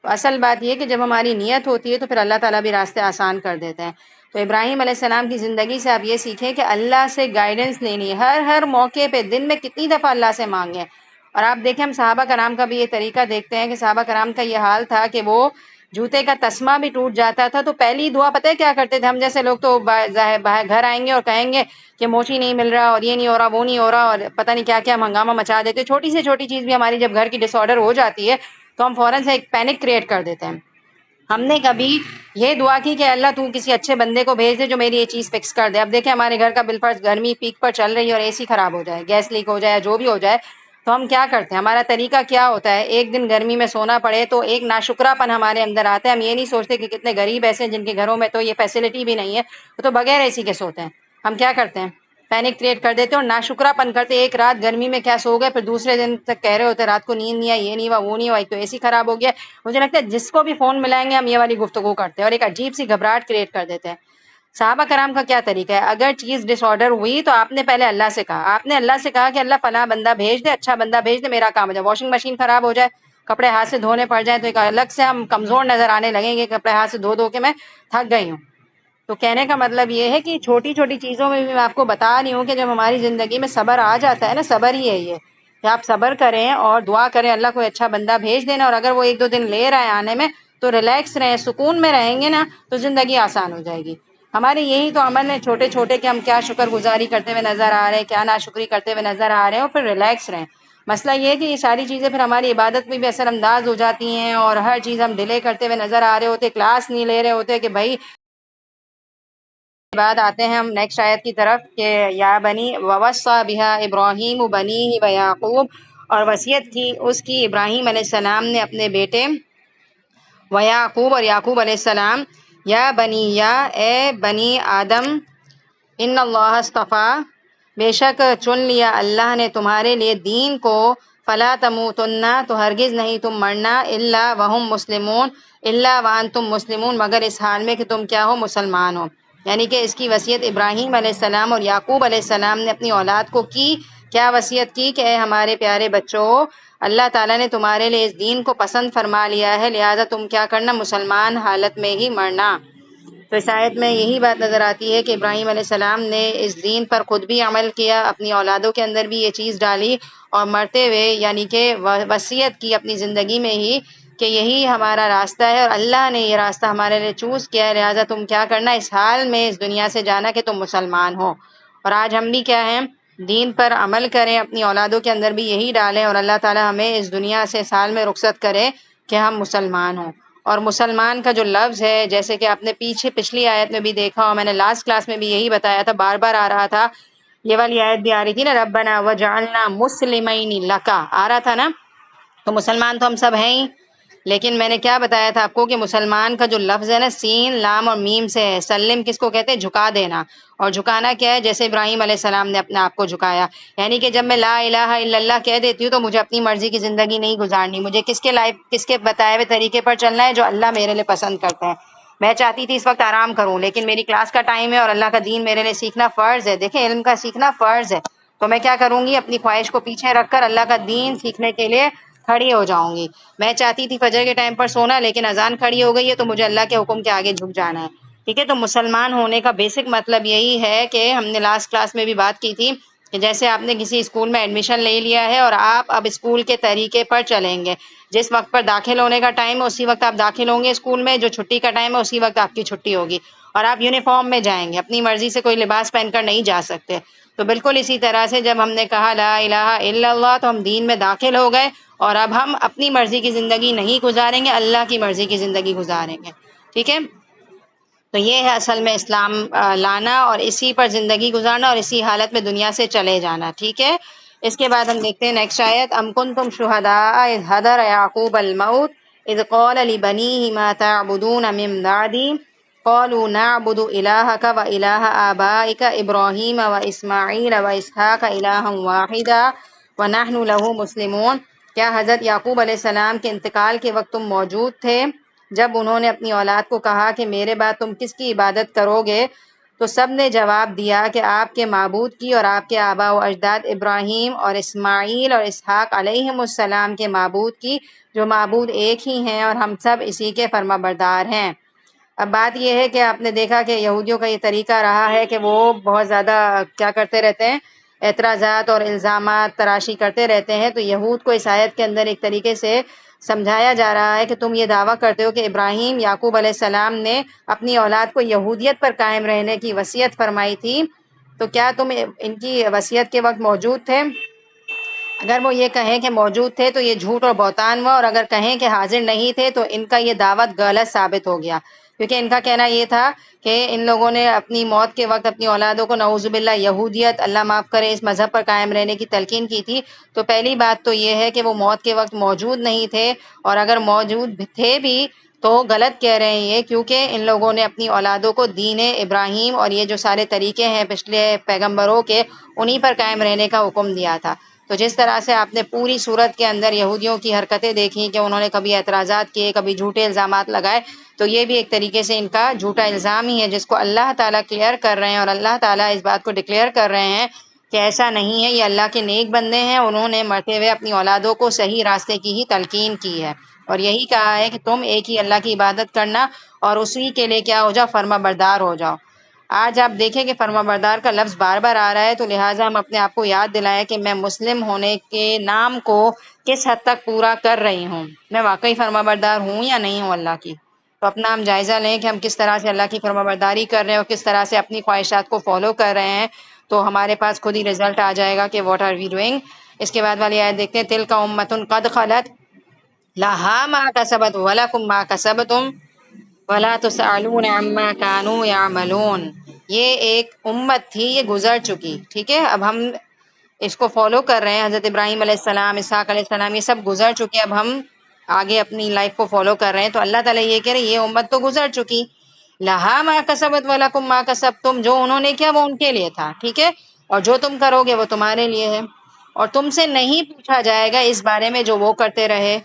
Speaker 1: تو اصل بات یہ کہ جب ہماری نیت ہوتی ہے تو پھر اللہ تعالیٰ بھی راستے آسان کر دیتے ہیں۔ تو ابراہیم علیہ السلام کی زندگی سے آپ یہ سیکھیں کہ اللہ سے گائیڈنس لینی ہے، ہر موقع پہ، دن میں کتنی دفعہ اللہ سے مانگیں۔ اور آپ دیکھیں ہم صحابہ کرام کا بھی یہ طریقہ دیکھتے ہیں کہ صحابہ کرام کا یہ حال تھا کہ وہ جوتے کا تسمہ بھی ٹوٹ جاتا تھا تو پہلی دعا پتہ ہے کیا کرتے تھے؟ ہم جیسے لوگ تو گھر آئیں گے اور کہیں گے کہ موچی نہیں مل رہا اور یہ نہیں ہو رہا وہ نہیں ہو رہا اور پتہ نہیں کیا کیا ہنگامہ مچا دیتے، چھوٹی سے چھوٹی چیز بھی ہماری جب گھر کی ڈس آرڈر ہو جاتی ہے تو ہم فوراً سے ایک پینک کریٹ کر دیتے ہیں۔ ہم نے کبھی یہ دعا کی کہ اللہ تو کسی اچھے بندے کو بھیج دے جو میری یہ چیز فکس کر دے؟ اب دیکھیں ہمارے گھر کا بالفرض گرمی پیک پر چل رہی ہے اور اے سی خراب ہو جائے، گیس لیک ہو جائے، جو بھی ہو جائے، تو ہم کیا کرتے ہیں؟ ہمارا طریقہ کیا ہوتا ہے؟ ایک دن گرمی میں سونا پڑے تو ایک ناشکرا پن ہمارے اندر آتا ہے، ہم یہ نہیں سوچتے کہ کتنے غریب ایسے ہیں جن کے گھروں میں تو یہ فیسلٹی بھی نہیں ہے، وہ تو بغیر اے سی کے سوتے ہیں۔ ہم کیا کرتے ہیں؟ پینک کریٹ کر دیتے ہیں اور ناشکرا پن کرتے، ایک رات گرمی میں کیا سو گئے، پھر دوسرے دن تک کہہ رہے ہوتے رات کو نیند نہیں آئی، یہ نہیں ہوا وہ نہیں ہوا، ایک تو اے سی خراب ہو گیا۔ مجھے لگتا ہے جس کو بھی فون ملائیں گے ہم یہ والی گفتگو کرتے ہیں اور ایک عجیب سی گھبراہٹ کریٹ کر دیتے ہیں۔ صحابہ کرام کا کیا طریقہ ہے؟ اگر چیز ڈس آرڈر ہوئی تو آپ نے پہلے اللہ سے کہا، آپ نے اللہ سے کہا کہ اللہ فلاں بندہ بھیج دے، اچھا بندہ بھیج دے، میرا کام ہو جائے۔ واشنگ مشین خراب ہو جائے، کپڑے ہاتھ سے دھونے پڑ جائیں تو ایک الگ سے ہم کمزور نظر آنے لگیں گے، کپڑے ہاتھ سے دھو دھو کے میں تھک گئی ہوں۔ تو کہنے کا مطلب یہ ہے کہ چھوٹی چھوٹی چیزوں میں بھی میں آپ کو بتا رہی ہوں کہ جب ہماری زندگی میں صبر آ جاتا ہے نا، صبر ہی ہے یہ کہ آپ صبر کریں اور دعا کریں اللہ کوئی اچھا بندہ بھیج دینا، اور اگر وہ 1-2 دن لے رہا ہے آنے میں تو ریلیکس رہیں، سکون میں رہیں گے نا تو زندگی آسان ہو جائے گی۔ ہمارے یہی تو عمل ہیں چھوٹے چھوٹے کہ ہم کیا شکر گزاری کرتے ہوئے نظر آ رہے ہیں، کیا ناشکری کرتے ہوئے نظر آ رہے ہیں، اور پھر ریلیکس رہیں۔ مسئلہ یہ ہے کہ یہ ساری چیزیں پھر ہماری عبادت میں بھی اثر انداز ہو جاتی ہیں اور ہر چیز ہم ڈیلے کرتے ہوئے نظر آ رہے ہوتے، کلاس نہیں لے رہے ہوتے کہ بھائی۔ بعد آتے ہیں ہم نیکسٹ آیت کی طرف کہ یا بنی ووصى بها ابراہیم بنیہ ویعقوب، اور وصیت کی اس کی ابراہیم علیہ السلام نے اپنے بیٹے ویعقوب اور یعقوب علیہ السلام، یا بنی، یا اے بنی آدم، ان اللہ اصطفیٰ، بے شک چن لیا اللہ نے تمہارے لیے دین کو، فلا تموتن، تو ہرگز نہیں تم مرنا، الا وہم مسلمون، الا وانتم مسلمون، مگر اس حال میں کہ تم کیا ہو؟ مسلمان ہو۔ یعنی کہ اس کی وصیت ابراہیم علیہ السلام اور یعقوب علیہ السلام نے اپنی اولاد کو کی، کیا وصیت کی کہ اے ہمارے پیارے بچوں، اللہ تعالیٰ نے تمہارے لیے اس دین کو پسند فرما لیا ہے، لہٰذا تم کیا کرنا؟ مسلمان حالت میں ہی مرنا۔ تو اس آیت میں یہی بات نظر آتی ہے کہ ابراہیم علیہ السلام نے اس دین پر خود بھی عمل کیا، اپنی اولادوں کے اندر بھی یہ چیز ڈالی، اور مرتے ہوئے یعنی کہ وصیت کی اپنی زندگی میں ہی کہ یہی ہمارا راستہ ہے اور اللہ نے یہ راستہ ہمارے لیے چوز کیا ہے، لہٰذا تم کیا کرنا؟ اس حال میں اس دنیا سے جانا کہ تم مسلمان ہو۔ اور آج ہم بھی کیا ہیں، دین پر عمل کریں، اپنی اولادوں کے اندر بھی یہی ڈالیں، اور اللہ تعالیٰ ہمیں اس دنیا سے سال میں رخصت کرے کہ ہم مسلمان ہوں۔ اور مسلمان کا جو لفظ ہے، جیسے کہ آپ نے پچھلی آیت میں بھی دیکھا، اور میں نے لاسٹ کلاس میں بھی یہی بتایا تھا، بار بار آ رہا تھا، یہ والی آیت بھی آ رہی تھی نا، ربنا وجعلنا مسلمین لکا، آ رہا تھا نا، تو مسلمان تو ہم سب ہیں ہی، لیکن میں نے کیا بتایا تھا آپ کو کہ مسلمان کا جو لفظ ہے نا، سین لام اور میم سے ہے۔ سلم کس کو کہتے ہیں؟ جھکا دینا۔ اور جھکانا کیا ہے؟ جیسے ابراہیم علیہ السلام نے اپنے آپ کو جھکایا، یعنی کہ جب میں لا الہ الا اللہ کہہ دیتی ہوں تو مجھے اپنی مرضی کی زندگی نہیں گزارنی، مجھے کس کے بتائے ہوئے طریقے پر چلنا ہے، جو اللہ میرے لیے پسند کرتا ہے۔ میں چاہتی تھی اس وقت آرام کروں، لیکن میری کلاس کا ٹائم ہے اور اللہ کا دین میرے لیے سیکھنا فرض ہے۔ دیکھیں، علم کا سیکھنا فرض ہے، تو میں کیا کروں گی؟ اپنی خواہش کو پیچھے رکھ کر اللہ کا دین سیکھنے کے لیے کھڑی ہو جاؤں گی۔ میں چاہتی تھی فجر کے ٹائم پر سونا، لیکن اذان کھڑی ہو گئی ہے تو مجھے اللہ کے حکم کے آگے جھک جانا ہے۔ ٹھیک ہے، تو مسلمان ہونے کا بیسک مطلب یہی ہے کہ ہم نے لاسٹ کلاس میں بھی بات کی تھی کہ جیسے آپ نے کسی اسکول میں ایڈمیشن لے لیا ہے اور آپ اب اسکول کے طریقے پر چلیں گے، جس وقت پر داخل ہونے کا ٹائم ہے اسی وقت آپ داخل ہوں گے اسکول میں، جو چھٹی کا ٹائم ہے اسی وقت آپ کی چھٹی ہوگی، اور آپ یونیفارم میں جائیں گے، اپنی مرضی سے کوئی لباس پہن کر نہیں جا سکتے۔ تو بالکل اسی طرح سے جب ہم نے کہا لا الہ الا اللہ تو ہم دین میں داخل ہو گئے، اور اب ہم اپنی مرضی کی زندگی نہیں گزاریں گے، اللہ کی مرضی کی زندگی گزاریں گے۔ ٹھیک ہے، تو یہ ہے اصل میں اسلام لانا، اور اسی پر زندگی گزارنا، اور اسی حالت میں دنیا سے چلے جانا۔ ٹھیک ہے، اس کے بعد ہم دیکھتے ہیں نیکسٹ آیت، ام کنتم شہداء اذ حضر یعقوب الموت اذ قال لبنیہ ما تعبدون من بعدی قالوا نعبد الہک و الہ آبائک ابراہیم و اسماعیل و اسحاق الہا واحدا ونحن له مسلمون۔ کیا حضرت یعقوب علیہ السلام کے انتقال کے وقت تم موجود تھے جب انہوں نے اپنی اولاد کو کہا کہ میرے بعد تم کس کی عبادت کرو گے؟ تو سب نے جواب دیا کہ آپ کے معبود کی اور آپ کے آباء و اجداد ابراہیم اور اسماعیل اور اسحاق علیہم السلام کے معبود کی، جو معبود ایک ہی ہیں اور ہم سب اسی کے فرما بردار ہیں۔ اب بات یہ ہے کہ آپ نے دیکھا کہ یہودیوں کا یہ طریقہ رہا ہے کہ وہ بہت زیادہ کیا کرتے رہتے ہیں، اعتراضات اور الزامات تراشی کرتے رہتے ہیں۔ تو یہود کو اس آیت کے اندر ایک طریقے سے سمجھایا جا رہا ہے کہ تم یہ دعویٰ کرتے ہو کہ ابراہیم یعقوب علیہ السلام نے اپنی اولاد کو یہودیت پر قائم رہنے کی وصیت فرمائی تھی، تو کیا تم ان کی وصیت کے وقت موجود تھے؟ اگر وہ یہ کہیں کہ موجود تھے تو یہ جھوٹ اور بہتان ہوا، اور اگر کہیں کہ حاضر نہیں تھے تو ان کا یہ دعوت غلط ثابت ہو گیا، کیونکہ ان کا کہنا یہ تھا کہ ان لوگوں نے اپنی موت کے وقت اپنی اولادوں کو نعوذ باللہ یہودیت، اللہ معاف کرے، اس مذہب پر قائم رہنے کی تلقین کی تھی۔ تو پہلی بات تو یہ ہے کہ وہ موت کے وقت موجود نہیں تھے، اور اگر موجود تھے بھی تو غلط کہہ رہے ہیں یہ، کیونکہ ان لوگوں نے اپنی اولادوں کو دین ابراہیم اور یہ جو سارے طریقے ہیں پچھلے پیغمبروں کے، انہی پر قائم رہنے کا حکم دیا تھا۔ تو جس طرح سے آپ نے پوری صورت کے اندر یہودیوں کی حرکتیں دیکھی کہ انہوں نے کبھی اعتراضات کیے، کبھی جھوٹے الزامات لگائے، تو یہ بھی ایک طریقے سے ان کا جھوٹا الزام ہی ہے، جس کو اللہ تعالیٰ کلیئر کر رہے ہیں، اور اللہ تعالیٰ اس بات کو ڈکلیئر کر رہے ہیں کہ ایسا نہیں ہے، یہ اللہ کے نیک بندے ہیں، انہوں نے مرتے ہوئے اپنی اولادوں کو صحیح راستے کی ہی تلقین کی ہے، اور یہی کہا ہے کہ تم ایک ہی اللہ کی عبادت کرنا اور اسی کے لیے کیا ہو جاؤ، فرما بردار ہو جاؤ۔ آج آپ دیکھیں کہ فرما بردار کا لفظ بار بار آ رہا ہے، تو لہٰذا ہم اپنے آپ کو یاد دلائیں کہ میں مسلم ہونے کے نام کو کس حد تک پورا کر رہی ہوں، میں واقعی فرما بردار ہوں یا نہیں ہوں اللہ کی۔ تو اپنا ہم جائزہ لیں کہ ہم کس طرح سے اللہ کی فرما برداری کر رہے ہیں اور کس طرح سے اپنی خواہشات کو فالو کر رہے ہیں، تو ہمارے پاس خود ہی رزلٹ آ جائے گا کہ واٹ آر وی ڈوئنگ۔ اس کے بعد والی آیت دیکھتے ہیں، تلک امۃ قد خلت لہا ما کسبت ولکم ما کسبتم ولا تسألون عما كانوا يعملون۔ یہ ایک امت تھی، یہ گزر چکی، ٹھیک ہے، اب ہم اس کو فالو کر رہے ہیں، حضرت ابراہیم علیہ السلام، اسحاق علیہ السلام، یہ سب گزر چکے، اب ہم آگے اپنی لائف کو فالو کر رہے ہیں۔ تو اللہ تعالیٰ یہ کہہ رہے ہیں یہ امت تو گزر چکی، لہا ما کسبت ولکم ما کسبتم، جو انہوں نے کیا وہ ان کے لیے تھا، ٹھیک ہے، اور جو تم کرو گے وہ تمہارے لیے ہے، اور تم سے نہیں پوچھا جائے گا اس بارے میں جو وہ کرتے رہے۔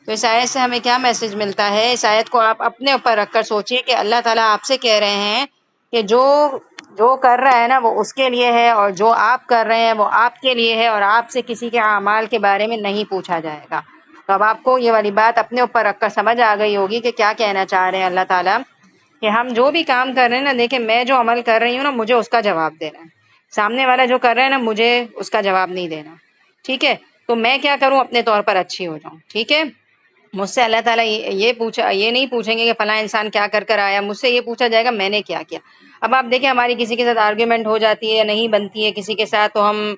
Speaker 1: تو اس آیت سے ہمیں کیا میسج ملتا ہے؟ اس آیت کو آپ اپنے اوپر رکھ کر سوچئے کہ اللہ تعالیٰ آپ سے کہہ رہے ہیں کہ جو کر رہا ہے نا وہ اس کے لیے ہے، اور جو آپ کر رہے ہیں وہ آپ کے لیے ہے، اور آپ سے کسی کے اعمال کے بارے میں نہیں پوچھا جائے گا۔ تو اب آپ کو یہ والی بات اپنے اوپر رکھ کر سمجھ آ گئی ہوگی کہ کیا کہنا چاہ رہے ہیں اللہ تعالیٰ، کہ ہم جو بھی کام کر رہے ہیں نا، دیکھیں میں جو عمل کر رہی ہوں نا، مجھے اس کا جواب دینا ہے، سامنے والا جو کر رہا ہے نا مجھے اس کا جواب نہیں دینا، ٹھیک ہے، تو میں کیا کروں، اپنے طور پر اچھی ہو جاؤں، ٹھیک ہے۔ مجھ سے اللہ تعالیٰ یہ نہیں پوچھیں گے کہ فلاں انسان کیا کر کر آیا، مجھ سے یہ پوچھا جائے گا میں نے کیا کیا۔ اب آپ دیکھیں ہماری کسی کے ساتھ آرگیومنٹ ہو جاتی ہے یا نہیں بنتی ہے کسی کے ساتھ، تو ہم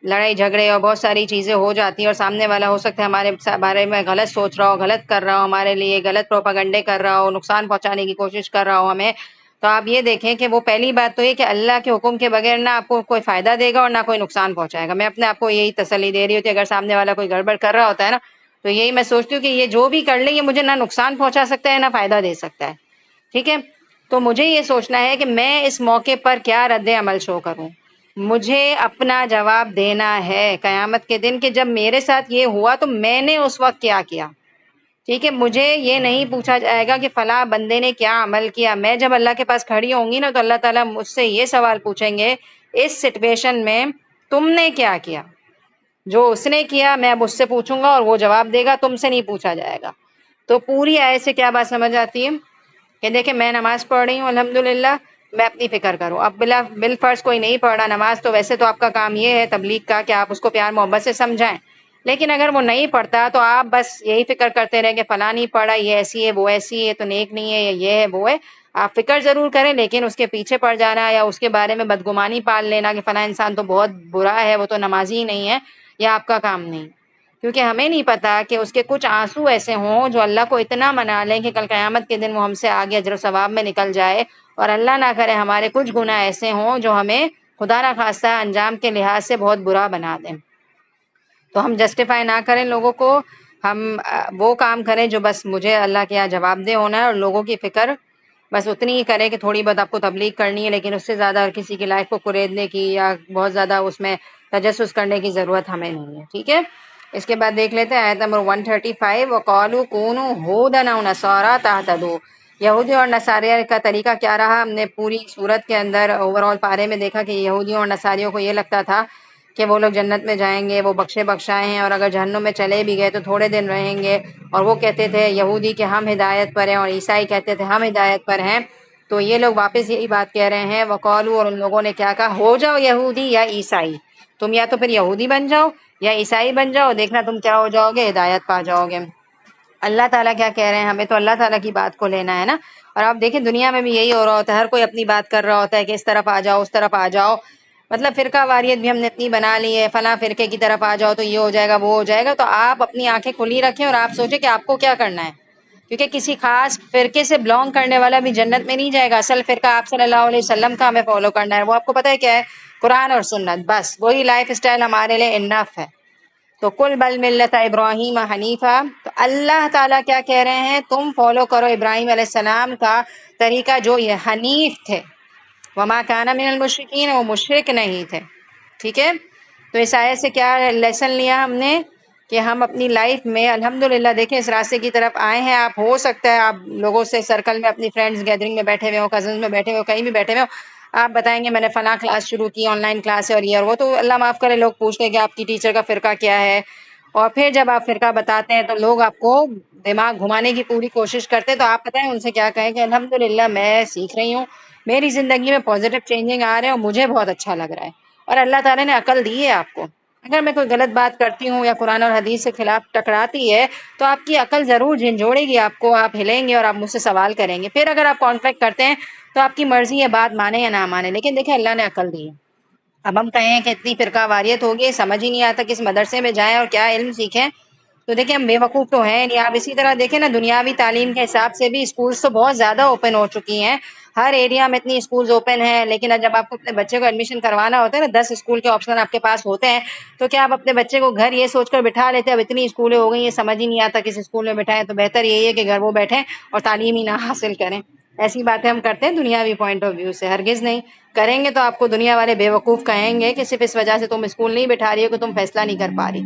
Speaker 1: لڑائی جھگڑے اور بہت ساری چیزیں ہو جاتی ہیں، اور سامنے والا ہو سکتا ہے ہمارے بارے میں غلط سوچ رہا ہو، غلط کر رہا ہو، ہمارے لیے غلط پروپاگنڈے کر رہا ہو، نقصان پہنچانے کی کوشش کر رہا ہو ہمیں۔ تو آپ یہ دیکھیں کہ وہ پہلی بات تو یہ کہ اللہ کے حکم کے بغیر نہ آپ کو کوئی فائدہ دے گا اور نہ کوئی نقصان پہنچائے گا۔ میں اپنے آپ کو یہی تسلی دے رہی ہوتی ہے، اگر سامنے والا کوئی گڑبڑ کر رہا ہوتا ہے نا، تو یہی میں سوچتی ہوں کہ یہ جو بھی کر لے یہ مجھے نہ نقصان پہنچا سکتا ہے نہ فائدہ دے سکتا ہے، ٹھیک ہے؟ تو مجھے یہ سوچنا ہے کہ میں اس موقع پر کیا رد عمل شو کروں، مجھے اپنا جواب دینا ہے قیامت کے دن کہ جب میرے ساتھ یہ ہوا تو میں نے اس وقت کیا کیا، ٹھیک ہے؟ مجھے یہ نہیں پوچھا جائے گا کہ فلاں بندے نے کیا عمل کیا۔ میں جب اللہ کے پاس کھڑی ہوں گی نا، تو اللہ تعالیٰ مجھ سے یہ سوال پوچھیں گے اس سچویشن میں تم نے کیا کیا، جو اس نے کیا میں اب اس سے پوچھوں گا اور وہ جواب دے گا، تم سے نہیں پوچھا جائے گا۔ تو پوری آیت سے کیا بات سمجھ آتی ہے کہ دیکھیں میں نماز پڑھ رہی ہوں الحمدللہ، میں اپنی فکر کروں۔ اب بالفرض کوئی نہیں پڑھ رہا نماز، تو ویسے تو آپ کا کام یہ ہے تبلیغ کا کہ آپ اس کو پیار محبت سے سمجھائیں، لیکن اگر وہ نہیں پڑھتا تو آپ بس یہی فکر کرتے رہیں کہ فلاں نہیں پڑھا، یہ ایسی ہے وہ ایسی ہے تو نیک نہیں ہے، یہ ہے وہ ہے۔ آپ فکر ضرور کریں لیکن اس کے پیچھے پڑ جانا یا اس کے بارے میں بدگمانی پال لینا کہ فلاں انسان تو بہت برا ہے، وہ تو نمازی ہی نہیں ہے، یہ آپ کا کام نہیں، کیونکہ ہمیں نہیں پتا کہ اس کے کچھ آنسو ایسے ہوں جو اللہ کو اتنا منا لیں کہ کل قیامت کے دن وہ ہم سے آگے اجر و ثواب میں نکل جائے، اور اللہ نہ کرے ہمارے کچھ گناہ ایسے ہوں جو ہمیں خدا نہ خواستہ انجام کے لحاظ سے بہت برا بنا دیں۔ تو ہم جسٹیفائی نہ کریں لوگوں کو، ہم وہ کام کریں جو بس مجھے اللہ کے یہاں جواب دہ ہونا ہے، اور لوگوں کی فکر بس اتنی ہی کرے کہ تھوڑی بہت آپ کو تبلیغ کرنی ہے، لیکن اس سے زیادہ کسی کی لائف کو کریدنے کی یا بہت زیادہ اس میں تجسس کرنے کی ضرورت ہمیں نہیں ہے، ٹھیک ہے؟ اس کے بعد دیکھ لیتے ہیں آیت نمبر 135، وَقَالُوا كُونُوا هُودًا أَوْ نَصَارَىٰ تَهْتَدُوا۔ یہودی اور نصاریہ کا طریقہ کیا رہا؟ ہم نے پوری صورت کے اندر اوور آل پارے میں دیکھا کہ یہودیوں اور نصاریوں کو یہ لگتا تھا کہ وہ لوگ جنت میں جائیں گے، وہ بخشے بخشائے ہیں، اور اگر جہنم میں چلے بھی گئے تو تھوڑے دن رہیں گے، اور وہ کہتے تھے یہودی کہ ہم ہدایت پر ہیں، اور عیسائی کہتے تھے ہم ہدایت پر ہیں۔ تو یہ لوگ واپس یہی بات کہہ رہے ہیں، وقالو، اور ان لوگوں نے کیا کہا، ہو جاؤ یہودی یا عیسائی، تم یا تو پھر یہودی بن جاؤ یا عیسائی بن جاؤ، دیکھنا تم کیا ہو جاؤ گے، ہدایت پا جاؤ گے۔ اللہ تعالیٰ کیا کہہ رہے ہیں، ہمیں تو اللہ تعالیٰ کی بات کو لینا ہے نا۔ اور آپ دیکھیں دنیا میں بھی یہی ہو رہا ہوتا ہے، ہر کوئی اپنی بات کر رہا ہوتا ہے کہ اس طرف آ جاؤ اس طرف آ جاؤ، مطلب فرقہ واریت بھی ہم نے اتنی بنا لی ہے، فلاں فرقے کی طرف آ جاؤ تو یہ ہو جائے گا وہ ہو جائے گا۔ تو آپ اپنی آنکھیں کھلی رکھیں اور آپ سوچیں کہ آپ کو کیا کرنا ہے، کیونکہ کسی خاص فرقے سے بلونگ کرنے والا بھی جنت میں نہیں جائے گا۔ اصل فرقہ آپ صلی اللہ علیہ وسلم کا ہمیں فالو کرنا ہے، وہ آپ کو پتہ ہے کیا ہے، قرآن اور سنت، بس وہی لائف اسٹائل ہمارے لیے انف ہے۔ تو کل بل ملت ابراہیم حنیفہ، تو اللہ تعالیٰ کیا کہہ رہے ہیں، تم فالو کرو ابراہیم علیہ السلام کا طریقہ جو یہ حنیف تھے، وما کان من المشرکین، وہ مشرک نہیں تھے، ٹھیک ہے؟ تو اس آیت سے کیا لیسن لیا ہم نے کہ ہم اپنی لائف میں الحمدللہ دیکھیں اس راستے کی طرف آئے ہیں۔ آپ ہو سکتا ہے آپ لوگوں سے سرکل میں اپنی فرینڈز گیدرنگ میں بیٹھے ہوئے ہو، کزنز میں بیٹھے ہوئے ہو، کہیں بھی بیٹھے ہوئے ہو، آپ بتائیں گے میں نے فلاں کلاس شروع کی، آن لائن کلاس ہے اور یہ اور وہ، تو اللہ معاف کرے لوگ پوچھتے ہیں کہ آپ کی ٹیچر کا فرقہ کیا ہے، اور پھر جب آپ فرقہ بتاتے ہیں تو لوگ آپ کو دماغ گھمانے کی پوری کوشش کرتے ہیں۔ تو آپ بتائیں ان سے کیا کہیں کہ الحمدللہ میں سیکھ رہی ہوں، میری زندگی میں پازیٹیو چینجنگ آ رہے ہیں اور مجھے بہت اچھا لگ رہا ہے، اور اللہ تعالیٰ نے عقل دی ہے آپ کو۔ اگر میں کوئی غلط بات کرتی ہوں یا قرآن اور حدیث سے خلاف ٹکراتی ہے تو آپ کی عقل ضرور جھنجھوڑے گی آپ کو، آپ ہلیں گے اور آپ مجھ سے سوال کریں گے، پھر اگر آپ کانفلکٹ کرتے ہیں تو آپ کی مرضی ہے بات مانے یا نہ مانے، لیکن دیکھیں اللہ نے عقل دی ہے۔ اب ہم کہیں کہ اتنی فرقہ واریت ہوگی، سمجھ ہی نہیں آتا کس مدرسے میں جائیں اور کیا علم سیکھیں، تو دیکھیں ہم بے وقوف تو ہیں نہیں۔ آپ اسی طرح دیکھیں نا دنیاوی تعلیم کے حساب سے بھی اسکولز تو بہت زیادہ اوپن ہو چکی ہیں، ہر ایریا میں اتنی اسکولز اوپن ہیں، لیکن جب آپ کو اپنے بچے کو ایڈمیشن کروانا ہوتا ہے نا، 10 اسکول کے آپشن آپ کے پاس ہوتے ہیں، تو کیا آپ اپنے بچے کو گھر یہ سوچ کر بٹھا لیتے ہیں اب اتنی اسکولیں ہو گئی ہیں سمجھ ہی نہیں آتا کس اسکول میں بٹھائیں، تو بہتر یہی ہے کہ گھر وہ بیٹھیں اور تعلیم ہی نہ حاصل کریں۔ ایسی باتیں ہم کرتے ہیں دنیاوی پوائنٹ آف ویو سے، ہرگز نہیں کریں گے، تو آپ کو دنیا والے بے وقوف کہیں گے کہ صرف اس وجہ سے تم اسکول نہیں بٹھا رہی ہو کہ تم فیصلہ نہیں کر پا رہی۔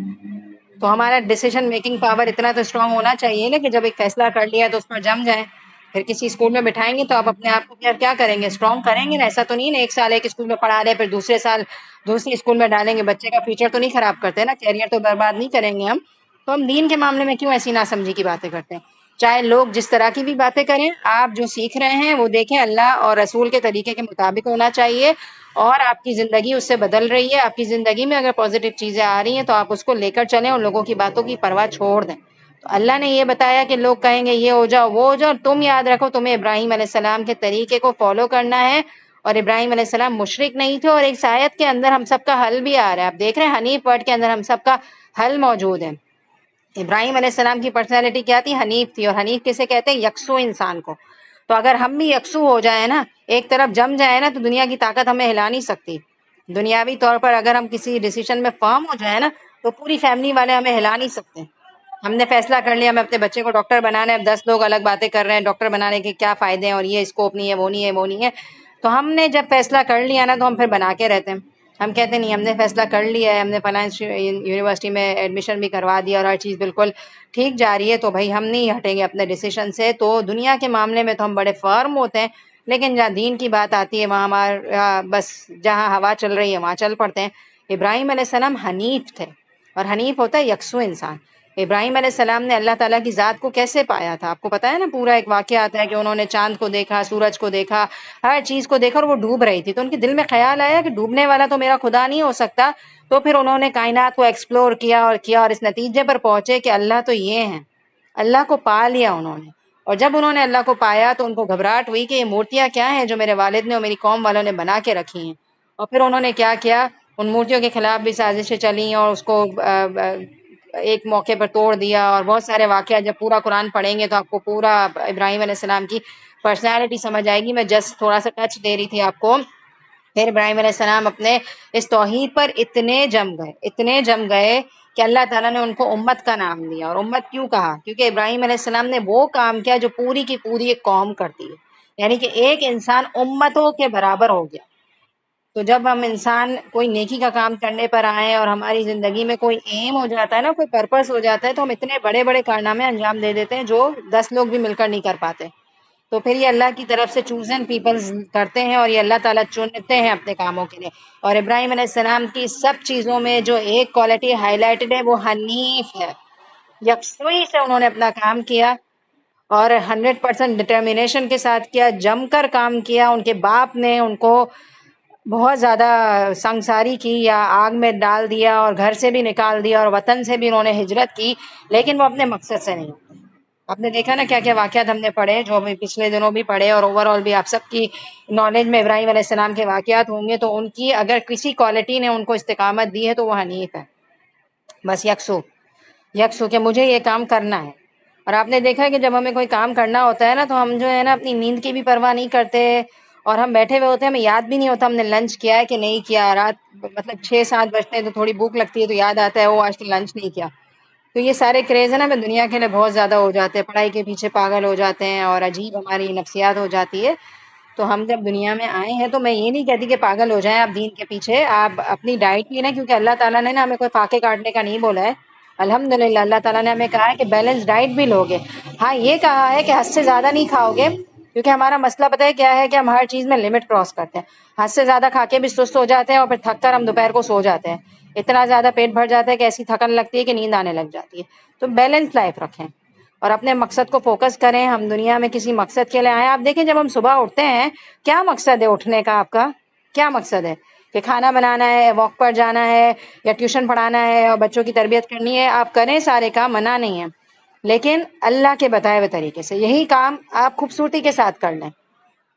Speaker 1: تو ہمارا ڈیسیژن میکنگ پاور اتنا تو اسٹرانگ ہونا چاہیے نا کہ جب ایک فیصلہ کر لیا تو اس پر جم جائیں۔ پھر کسی اسکول میں بٹھائیں گے تو آپ اپنے آپ کو کیا کریں گے، اسٹرانگ کریں گے نا۔ ایسا تو نہیں نا ایک سال ایک اسکول میں پڑھا رہے پھر دوسرے سال دوسری اسکول میں ڈالیں گے، بچے کا فیوچر تو نہیں خراب کرتے نا، کیریئر تو برباد نہیں کریں گے ہم۔ تو ہم دین کے معاملے میں کیوں ایسی ناسمجھی کی باتیں کرتے ہیں؟ چاہے لوگ جس طرح کی بھی باتیں کریں، آپ جو سیکھ رہے ہیں وہ دیکھیں اللہ اور رسول کے طریقے کے مطابق ہونا چاہیے، اور آپ کی زندگی اس سے بدل رہی ہے، آپ کی زندگی میں اگر پازیٹیو چیزیں آ رہی ہیں تو آپ اس کو لے کر چلیں اور لوگوں کی باتوں کی پرواہ چھوڑ دیں۔ تو اللہ نے یہ بتایا کہ لوگ کہیں گے یہ ہو جاؤ وہ ہو جاؤ، تم یاد رکھو تمہیں ابراہیم علیہ السلام کے طریقے کو فالو کرنا ہے، اور ابراہیم علیہ السلام مشرک نہیں تھے، اور ایک آیت کے اندر ہم سب کا حل بھی آ رہا ہے، آپ دیکھ رہے ہیں حنیف ورڈ کے اندر ہم سب کا حل موجود ہے۔ ابراہیم علیہ السلام کی پرسنالٹی کیا تھی؟ حنیف تھی، اور حنیف کسے کہتے ہیں؟ یکسو انسان کو۔ تو اگر ہم بھی یکسو ہو جائیں نا، ایک طرف جم جائے نا، تو دنیا کی طاقت ہمیں ہلا نہیں سکتی۔ دنیاوی طور پر اگر ہم کسی ڈیسیشن میں فرم ہو جائیں نا، تو پوری فیملی والے ہمیں ہلا نہیں سکتے۔ ہم نے فیصلہ کر لیا ہمیں اپنے بچے کو ڈاکٹر بنانا ہے، اب 10 لوگ الگ باتیں کر رہے ہیں ڈاکٹر بنانے کے کیا فائدے ہیں، اور یہ اسکوپ نہیں ہے، وہ نہیں ہے، وہ نہیں ہے۔ تو ہم نے جب فیصلہ کر لیا نا، تو ہم پھر بنا کے رہتے ہیں۔ ہم کہتے نہیں، ہم نے فیصلہ کر لیا ہے، ہم نے فلاں یونیورسٹی میں ایڈمیشن بھی کروا دیا اور ہر چیز بالکل ٹھیک جا رہی ہے، تو بھائی ہم نہیں ہٹیں گے اپنے ڈیسیشن سے۔ تو دنیا کے معاملے میں تو ہم بڑے فرم ہوتے ہیں، لیکن جہاں دین کی بات آتی ہے وہاں ہمارا بس جہاں ہوا چل رہی ہے وہاں چل پڑتے ہیں۔ ابراہیم علیہ السلام حنیف تھے، اور حنیف ہوتا ہے یکسو انسان۔ ابراہیم علیہ السلام نے اللہ تعالیٰ کی ذات کو کیسے پایا تھا؟ آپ کو پتا ہے نا، پورا ایک واقعہ آتا ہے کہ انہوں نے چاند کو دیکھا، سورج کو دیکھا، ہر چیز کو دیکھا، اور وہ ڈوب رہی تھی، تو ان کے دل میں خیال آیا کہ ڈوبنے والا تو میرا خدا نہیں ہو سکتا۔ تو پھر انہوں نے کائنات کو ایکسپلور کیا اور اس نتیجے پر پہنچے کہ اللہ تو یہ ہیں۔ اللہ کو پا لیا انہوں نے، اور جب انہوں نے اللہ کو پایا تو ان کو گھبراہٹ ہوئی کہ یہ مورتیاں کیا ہیں جو میرے والد نے اور میری قوم والوں نے بنا کے رکھی ہیں۔ اور پھر انہوں نے کیا کیا، ان مورتیوں کے خلاف بھی سازشیں چلیں، اور اس کو ایک موقع پر توڑ دیا، اور بہت سارے واقعات جب پورا قرآن پڑھیں گے تو آپ کو پورا ابراہیم علیہ السلام کی پرسنالٹی سمجھ آئے گی۔ میں جسٹ تھوڑا سا ٹچ دے رہی تھی آپ کو۔ پھر ابراہیم علیہ السلام اپنے اس توحید پر اتنے جم گئے کہ اللہ تعالیٰ نے ان کو امت کا نام دیا۔ اور امت کیوں کہا؟ کیونکہ ابراہیم علیہ السلام نے وہ کام کیا جو پوری کی پوری ایک قوم کرتی ہے، یعنی کہ ایک انسان امتوں کے برابر ہو گیا۔ تو جب ہم انسان کوئی نیکی کا کام کرنے پر آئیں اور ہماری زندگی میں کوئی ایم ہو جاتا ہے نا، کوئی پرپس ہو جاتا ہے، تو ہم اتنے بڑے بڑے کارنامے انجام دے دیتے ہیں جو 10 لوگ بھی مل کر نہیں کر پاتے۔ تو پھر یہ اللہ کی طرف سے چوزن پیپلز کرتے ہیں، اور یہ اللہ تعالیٰ چنتے ہیں اپنے کاموں کے لیے۔ اور ابراہیم علیہ السلام کی سب چیزوں میں جو ایک کوالٹی ہائی لائٹڈ ہے وہ حنیف ہے۔ یکسوئی سے انہوں نے اپنا کام کیا، اور 100% ڈٹرمینیشن کے ساتھ کیا، جم کر کام کیا۔ ان کے باپ نے ان کو بہت زیادہ سنگساری کی، یا آگ میں ڈال دیا، اور گھر سے بھی نکال دیا، اور وطن سے بھی انہوں نے ہجرت کی، لیکن وہ اپنے مقصد سے نہیں۔ آپ نے دیکھا نا کیا کیا واقعات ہم نے پڑھے، جو ہمیں پچھلے دنوں بھی پڑھے، اور اوور آل بھی آپ سب کی نالج میں ابراہیم علیہ السلام کے واقعات ہوں گے، تو ان کی اگر کسی کوالٹی نے ان کو استقامت دی ہے تو وہ حنیف ہے، بس یکسو کہ مجھے یہ کام کرنا ہے۔ اور آپ نے دیکھا کہ جب ہمیں کوئی کام کرنا ہوتا ہے نا، تو ہم جو ہے نا اپنی نیند کی بھی پرواہ نہیں کرتے، اور ہم بیٹھے ہوئے ہوتے ہیں، ہمیں یاد بھی نہیں ہوتا ہم نے لنچ کیا ہے کہ نہیں کیا۔ رات مطلب 6-7 بجتے ہیں تو تھوڑی بھوک لگتی ہے، تو یاد آتا ہے وہ آج تو لنچ نہیں کیا۔ تو یہ سارے کریز ہے نا، ہمیں دنیا کے لیے بہت زیادہ ہو جاتے ہیں، پڑھائی کے پیچھے پاگل ہو جاتے ہیں، اور عجیب ہماری نفسیات ہو جاتی ہے۔ تو ہم جب دنیا میں آئے ہیں، تو میں یہ نہیں کہتی کہ پاگل ہو جائیں آپ دین کے پیچھے، آپ اپنی ڈائٹ بھی نا، کیونکہ اللہ تعالیٰ نے نا ہمیں کوئی فاقے کاٹنے کا نہیں بولا ہے۔ الحمدللہ اللہ تعالیٰ نے ہمیں کہا ہے کہ بیلنس ڈائٹ بھی لوگے۔ ہاں یہ کہا ہے کہ حد سے زیادہ نہیں کھاؤ گے، کیونکہ ہمارا مسئلہ پتہ ہے کیا ہے کہ ہم ہر چیز میں لمٹ کراس کرتے ہیں، حد سے زیادہ کھا کے بھی سست ہو جاتے ہیں، اور پھر تھک کر ہم دوپہر کو سو جاتے ہیں، اتنا زیادہ پیٹ بھر جاتا ہے کہ ایسی تھکن لگتی ہے کہ نیند آنے لگ جاتی ہے۔ تو بیلنس لائف رکھیں، اور اپنے مقصد کو فوکس کریں۔ ہم دنیا میں کسی مقصد کے لیے آئے ہیں۔ آپ دیکھیں جب ہم صبح اٹھتے ہیں، کیا مقصد ہے اٹھنے کا؟ آپ کا کیا مقصد ہے؟ کہ کھانا بنانا ہے، واک پر جانا ہے، یا ٹیوشن پڑھانا ہے، اور بچوں کی تربیت کرنی ہے، آپ کریں سارے کام، منع نہیں ہے، لیکن اللہ کے بتائے ہوئے طریقے سے یہی کام آپ خوبصورتی کے ساتھ کر لیں۔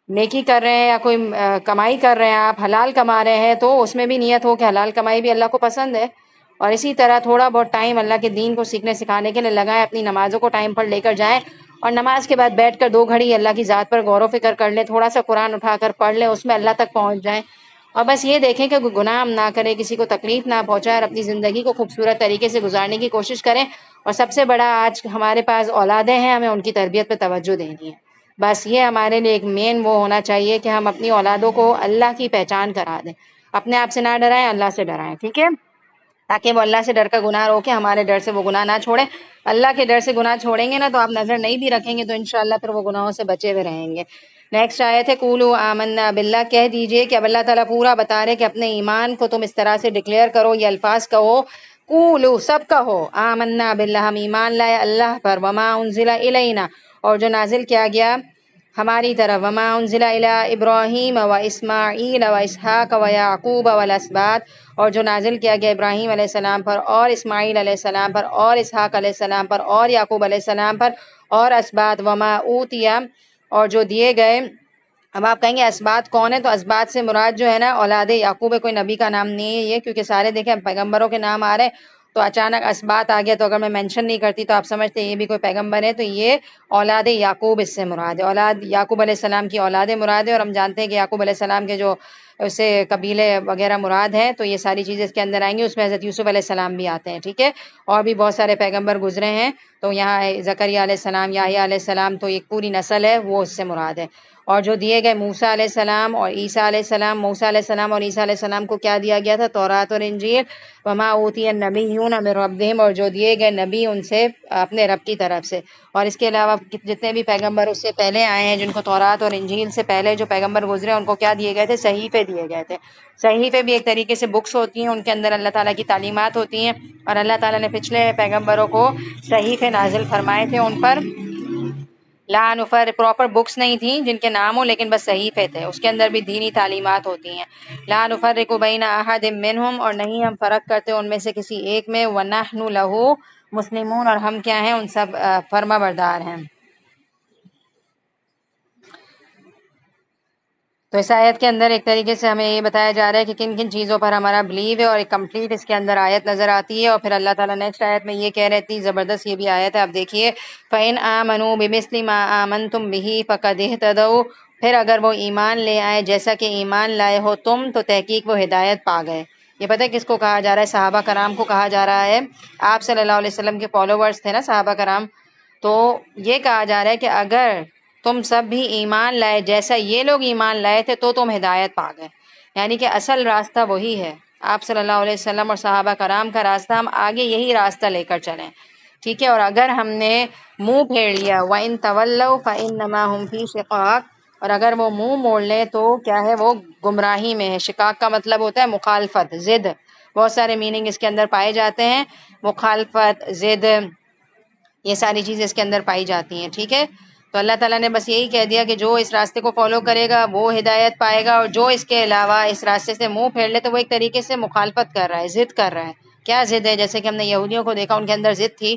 Speaker 1: نیکی کر رہے ہیں یا کوئی کمائی کر رہے ہیں، آپ حلال کما رہے ہیں، تو اس میں بھی نیت ہو کہ حلال کمائی بھی اللہ کو پسند ہے۔ اور اسی طرح تھوڑا بہت ٹائم اللہ کے دین کو سیکھنے سکھانے کے لیے لگائیں، اپنی نمازوں کو ٹائم پر لے کر جائیں، اور نماز کے بعد بیٹھ کر 2 گھڑی اللہ کی ذات پر غور و فکر کر لیں، تھوڑا سا قرآن اٹھا کر پڑھ لیں، اس میں اللہ تک پہنچ جائیں، اور بس یہ دیکھیں کہ کوئی گناہ ہم نہ کریں، کسی کو تکلیف نہ پہنچائیں، اور اپنی زندگی کو خوبصورت طریقے سے گزارنے کی کوشش کریں۔ اور سب سے بڑا، آج ہمارے پاس اولادیں ہیں، ہمیں ان کی تربیت پہ توجہ دینی ہے۔ بس یہ ہمارے لیے ایک مین وہ ہونا چاہیے کہ ہم اپنی اولادوں کو اللہ کی پہچان کرا دیں، اپنے آپ سے نہ ڈرائیں، اللہ سے ڈرائیں، ٹھیک ہے، تاکہ وہ اللہ سے ڈر کا گناہ روکے، ہمارے ڈر سے وہ گناہ نہ چھوڑیں۔ اللہ کے ڈر سے گناہ چھوڑیں گے نا، تو آپ نظر نہیں بھی رکھیں گے تو انشاءاللہ پھر وہ گناہوں سے بچے ہوئے رہیں گے۔ نیکسٹ آیت ہے قولوا آمنا باللہ، کہہ دیجئے کہ اب اللہ تعالیٰ پورا بتا رہے کہ اپنے ایمان کو تم اس طرح سے ڈکلیئر کرو، یہ الفاظ کہو، قولوا سب کہو، آمنا باللہ ہم ایمان لائے اللہ پر، وما انزل الینا اور جو نازل کیا گیا ہماری طرف وما انزل الی ابراہیم و اسماعیل و اسحاق و یعقوب والاسباط، اور جو نازل کیا گیا ابراہیم علیہ السلام پر اور اسماعیل علیہ السلام پر اور اسحاق علیہ السلام پر اور یعقوب علیہ السلام پر اور اسباط وما اوتیا، اور جو دیے گئے۔ اب آپ کہیں گے اسباط کون ہے، تو اسباط سے مراد جو ہے نا اولاد یعقوب ہے، کوئی نبی کا نام نہیں ہے یہ، کیونکہ سارے دیکھیں پیغمبروں کے نام آ رہے ہیں، تو اچانک اسباط آ گیا تو اگر میں مینشن نہیں کرتی تو آپ سمجھتے یہ بھی کوئی پیغمبر ہے، تو یہ اولاد یعقوب اس سے مراد ہے، اولاد یعقوب علیہ السلام کی اولاد مراد ہے، اور ہم جانتے ہیں کہ یعقوب علیہ السلام کے جو اسے قبیلے وغیرہ مراد ہیں، تو یہ ساری چیزیں اس کے اندر آئیں گی، اس میں حضرت یوسف علیہ السلام بھی آتے ہیں، ٹھیک ہے، اور بھی بہت سارے پیغمبر گزرے ہیں، تو یہاں زکریا علیہ السلام، یحییٰ علیہ السلام، تو ایک پوری نسل ہے وہ اس سے مراد ہے۔ اور جو دیے گئے موسیٰ علیہ السلام اور عیسیٰ علیہ السلام، موسیٰ علیہ السلام اور عیسیٰ علیہ السلام کو کیا دیا گیا تھا؟ تورات اور انجیل، وما اوتی النبیون من ربہم، اور جو دیے گئے نبی ان سے اپنے رب کی طرف سے، اور اس کے علاوہ جتنے بھی پیغمبر اس سے پہلے آئے ہیں جن کو تورات اور انجیل سے پہلے جو پیغمبر گزرے ان کو کیا دیے گئے تھے؟ صحیفے دیے گئے تھے۔ صحیفے بھی ایک طریقے سے بکس ہوتی ہیں، ان کے اندر اللہ تعالیٰ کی تعلیمات ہوتی ہیں، اور اللہ تعالیٰ نے پچھلے پیغمبروں کو صحیفے نازل فرمائے تھے ان پر، لا نفر پراپر بکس نہیں تھیں جن کے نام ہوں، لیکن بس صحیفے تھے، اس کے اندر بھی دینی تعلیمات ہوتی ہیں۔ لا نفرق بین احد منہم، اور نہیں ہم فرق کرتے ان میں سے کسی ایک میں، ونحن لہ مسلمون، اور ہم کیا ہیں؟ ان سب فرما بردار ہیں۔ تو اس آیت کے اندر ایک طریقے سے ہمیں یہ بتایا جا رہا ہے کہ کن کن چیزوں پر ہمارا بلیو ہے، اور ایک کمپلیٹ اس کے اندر آیت نظر آتی ہے، اور پھر اللہ تعالیٰ نیکسٹ آیت میں یہ کہہ رہے تھی، زبردست یہ بھی آیت ہے، آپ دیکھیے فَإِنْ آمَنُوا بِمِثْلِ مَا آمَنْتُمْ بِهِ فَقَدِ اهْتَدَوْا، پھر اگر وہ ایمان لے آئے جیسا کہ ایمان لائے ہو تم، تو تحقیق وہ ہدایت پا گئے۔ یہ پتہ ہے کس کو کہا جا رہا ہے؟ صحابہ کرام کو کہا جا رہا ہے، آپ صلی اللہ علیہ وسلم کے فالوورز تھے نا صحابہ کرام، تو یہ کہا جا رہا ہے کہ اگر تم سب بھی ایمان لائے جیسا یہ لوگ ایمان لائے تھے تو تم ہدایت پا گئے، یعنی کہ اصل راستہ وہی ہے، آپ صلی اللہ علیہ وسلم اور صحابہ کرام کا راستہ، ہم آگے یہی راستہ لے کر چلیں، ٹھیک ہے۔ اور اگر ہم نے منہ پھیر لیا وَإِن تَوَلَّوْا فَإِنَّمَا هُمْ فِي شِقَاقٍ، اور اگر وہ منہ موڑ لیں تو کیا ہے؟ وہ گمراہی میں ہے۔ شقاق کا مطلب ہوتا ہے مخالفت، ضد، بہت سارے میننگ اس کے اندر پائے جاتے ہیں، مخالفت، ضد، یہ ساری چیزیں اس کے اندر پائی جاتی ہیں، ٹھیک ہے۔ تو اللہ تعالیٰ نے بس یہی کہہ دیا کہ جو اس راستے کو فالو کرے گا وہ ہدایت پائے گا، اور جو اس کے علاوہ اس راستے سے منہ پھیر لے تو وہ ایک طریقے سے مخالفت کر رہا ہے، ضد کر رہا ہے۔ کیا ضد ہے؟ جیسے کہ ہم نے یہودیوں کو دیکھا، ان کے اندر ضد تھی